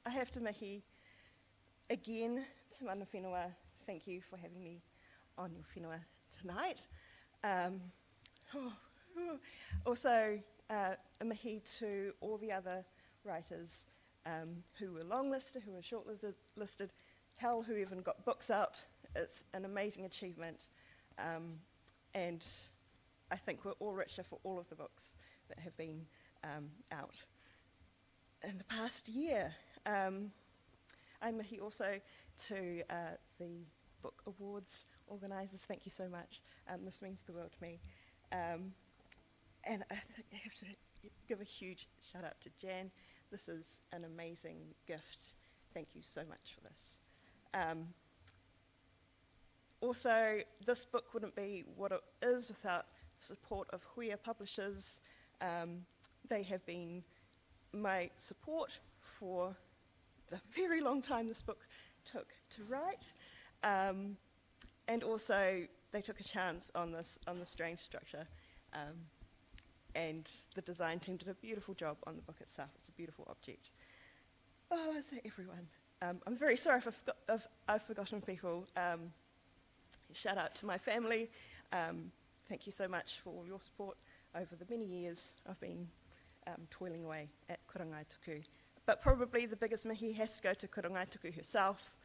have to mihi again to mana whenua. Thank you for having me on your whenua tonight. Also, a mihi to all the other writers who were long-listed, who were short-listed, hell, who even got books out. It's an amazing achievement. And I think we're all richer for all of the books that have been out in the past year. I mihi also to the Book Awards organisers. Thank you so much. This means the world to me. And I think I have to give a huge shout out to Jann. This is an amazing gift. Thank you so much for this. Also, this book wouldn't be what it is without the support of Huia Publishers. They have been my support for the very long time this book took to write. And also, they took a chance on this strange structure. And the design team did a beautiful job on the book itself. It's a beautiful object. Oh, I say everyone. I'm very sorry if I've forgotten people. Shout out to my family. Thank you so much for all your support over the many years I've been toiling away at Kurangaituku. But probably the biggest mihi has to go to Kurangaituku herself.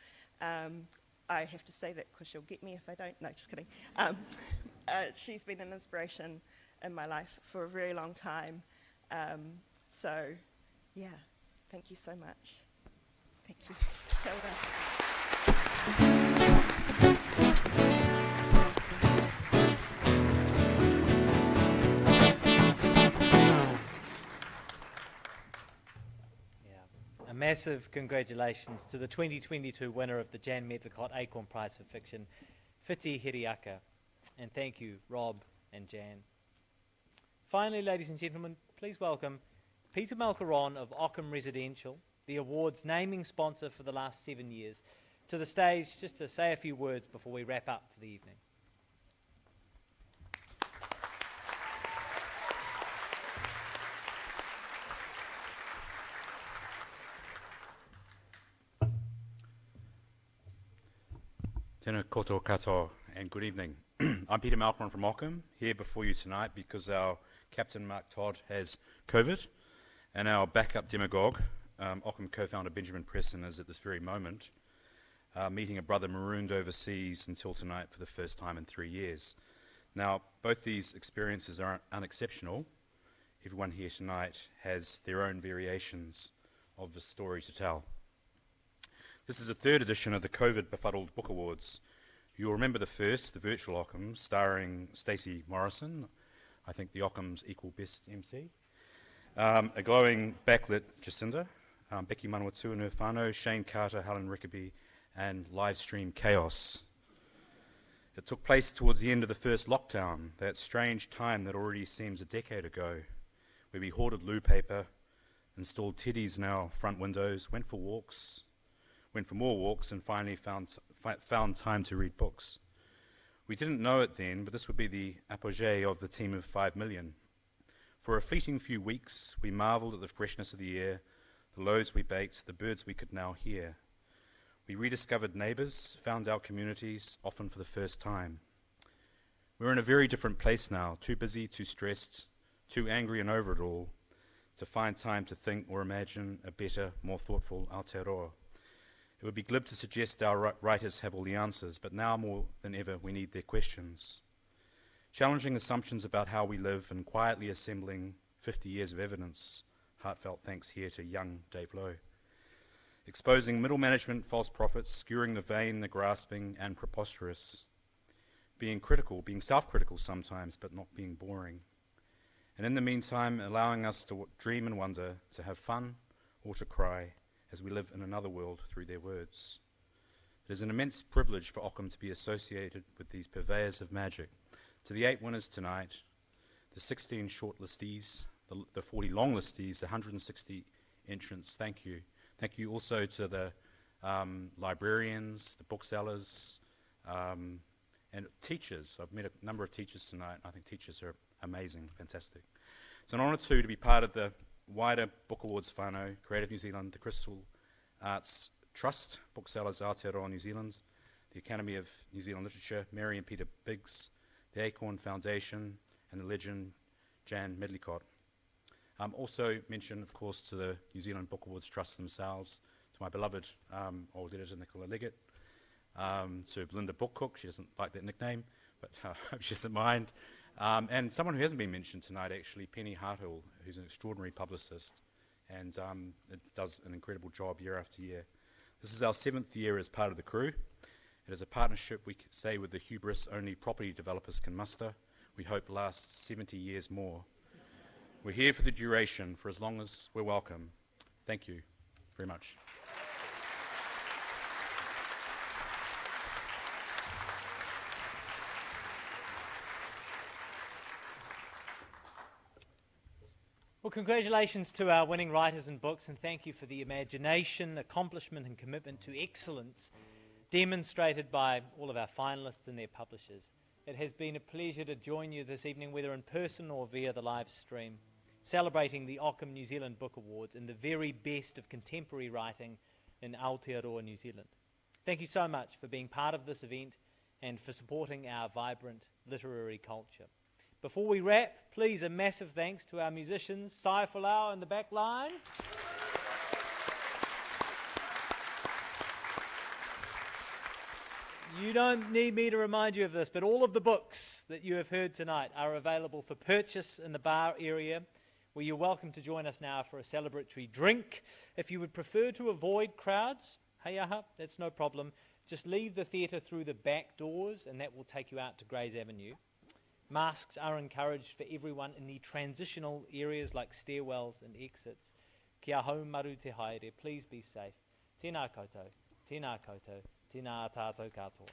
I have to say that because she'll get me if I don't. No, just kidding. She's been an inspiration in my life for a very long time. So, yeah, thank you so much. Thank you. Kia ora. A massive congratulations to the 2022 winner of the Jann Medlicott Acorn Prize for Fiction, Whiti Hiriaka. And thank you, Rob and Jann. Finally, ladies and gentlemen, please welcome Peter Malcaron of Ockham Residential, the award's naming sponsor for the last 7 years, to the stage just to say a few words before we wrap up for the evening. Tēnā koutou katoa, and good evening. I'm Peter Malcolm from Ockham, here before you tonight because our captain, Mark Todd, has COVID, and our backup demagogue, Ockham co-founder Benjamin Preston, is at this very moment meeting a brother marooned overseas until tonight for the first time in 3 years. Now, both these experiences are unexceptional. Everyone here tonight has their own variations of the story to tell. This is the third edition of the COVID-befuddled Book Awards. You'll remember the first, the virtual Ockham, starring Stacey Morrison, I think the Ockham's equal best MC, a glowing backlit Jacinda, Becky Manawatu and her whānau, Shane Carter, Helen Rickaby, and live stream Chaos. It took place towards the end of the first lockdown, that strange time that already seems a decade ago, where we hoarded loo paper, installed teddies in our front windows, went for walks, went for more walks, and finally found time to read books. We didn't know it then, but this would be the apogee of the team of 5 million. For a fleeting few weeks, we marvelled at the freshness of the air, the loaves we baked, the birds we could now hear. We rediscovered neighbours, found our communities, often for the first time. We're in a very different place now, too busy, too stressed, too angry and over it all, to find time to think or imagine a better, more thoughtful Aotearoa. It would be glib to suggest our writers have all the answers, but now more than ever we need their questions. Challenging assumptions about how we live and quietly assembling 50 years of evidence. Heartfelt thanks here to young Dave Lowe. Exposing middle management, false prophets, skewering the vain, the grasping, and preposterous. Being critical, being self-critical sometimes, but not being boring. And in the meantime, allowing us to dream and wonder, to have fun or to cry, as we live in another world through their words. It is an immense privilege for Ockham to be associated with these purveyors of magic. To the 8 winners tonight, the 16 short listees, the 40 long listees, the 160 entrants, thank you. Thank you also to the librarians, the booksellers, and teachers. I've met a number of teachers tonight. I think teachers are amazing, fantastic. It's an honour too to be part of the wider Book Awards whānau, Creative New Zealand, the Crystal Arts Trust, Booksellers Aotearoa New Zealand, the Academy of New Zealand Literature, Mary and Peter Biggs, the Acorn Foundation, and the legend Jann Medlicott. Also mention, of course, to the New Zealand Book Awards Trust themselves, to my beloved old editor Nicola Leggett, to Belinda Bookcook, she doesn't like that nickname, but I hope she doesn't mind, and someone who hasn't been mentioned tonight actually, Penny Harthill, who's an extraordinary publicist, and it does an incredible job year after year. This is our 7th year as part of the crew. It is a partnership, we could say, with the hubris only property developers can muster. We hope lasts 70 years more. We're here for the duration, for as long as we're welcome. Thank you very much. Well, congratulations to our winning writers and books, and thank you for the imagination, accomplishment and commitment to excellence demonstrated by all of our finalists and their publishers. It has been a pleasure to join you this evening, whether in person or via the live stream, celebrating the Ockham New Zealand Book Awards and the very best of contemporary writing in Aotearoa, New Zealand. Thank you so much for being part of this event and for supporting our vibrant literary culture. Before we wrap, please a massive thanks to our musicians, Sai Folau in the back line. You don't need me to remind you of this, but all of the books that you have heard tonight are available for purchase in the bar area, where you're welcome to join us now for a celebratory drink. If you would prefer to avoid crowds, hey aha, that's no problem. Just leave the theatre through the back doors and that will take you out to Grays Avenue. Masks are encouraged for everyone in the transitional areas like stairwells and exits. Kia hau maru te haere, please be safe. Tēnā koutou, tēnā koutou, tēnā tātou katoa.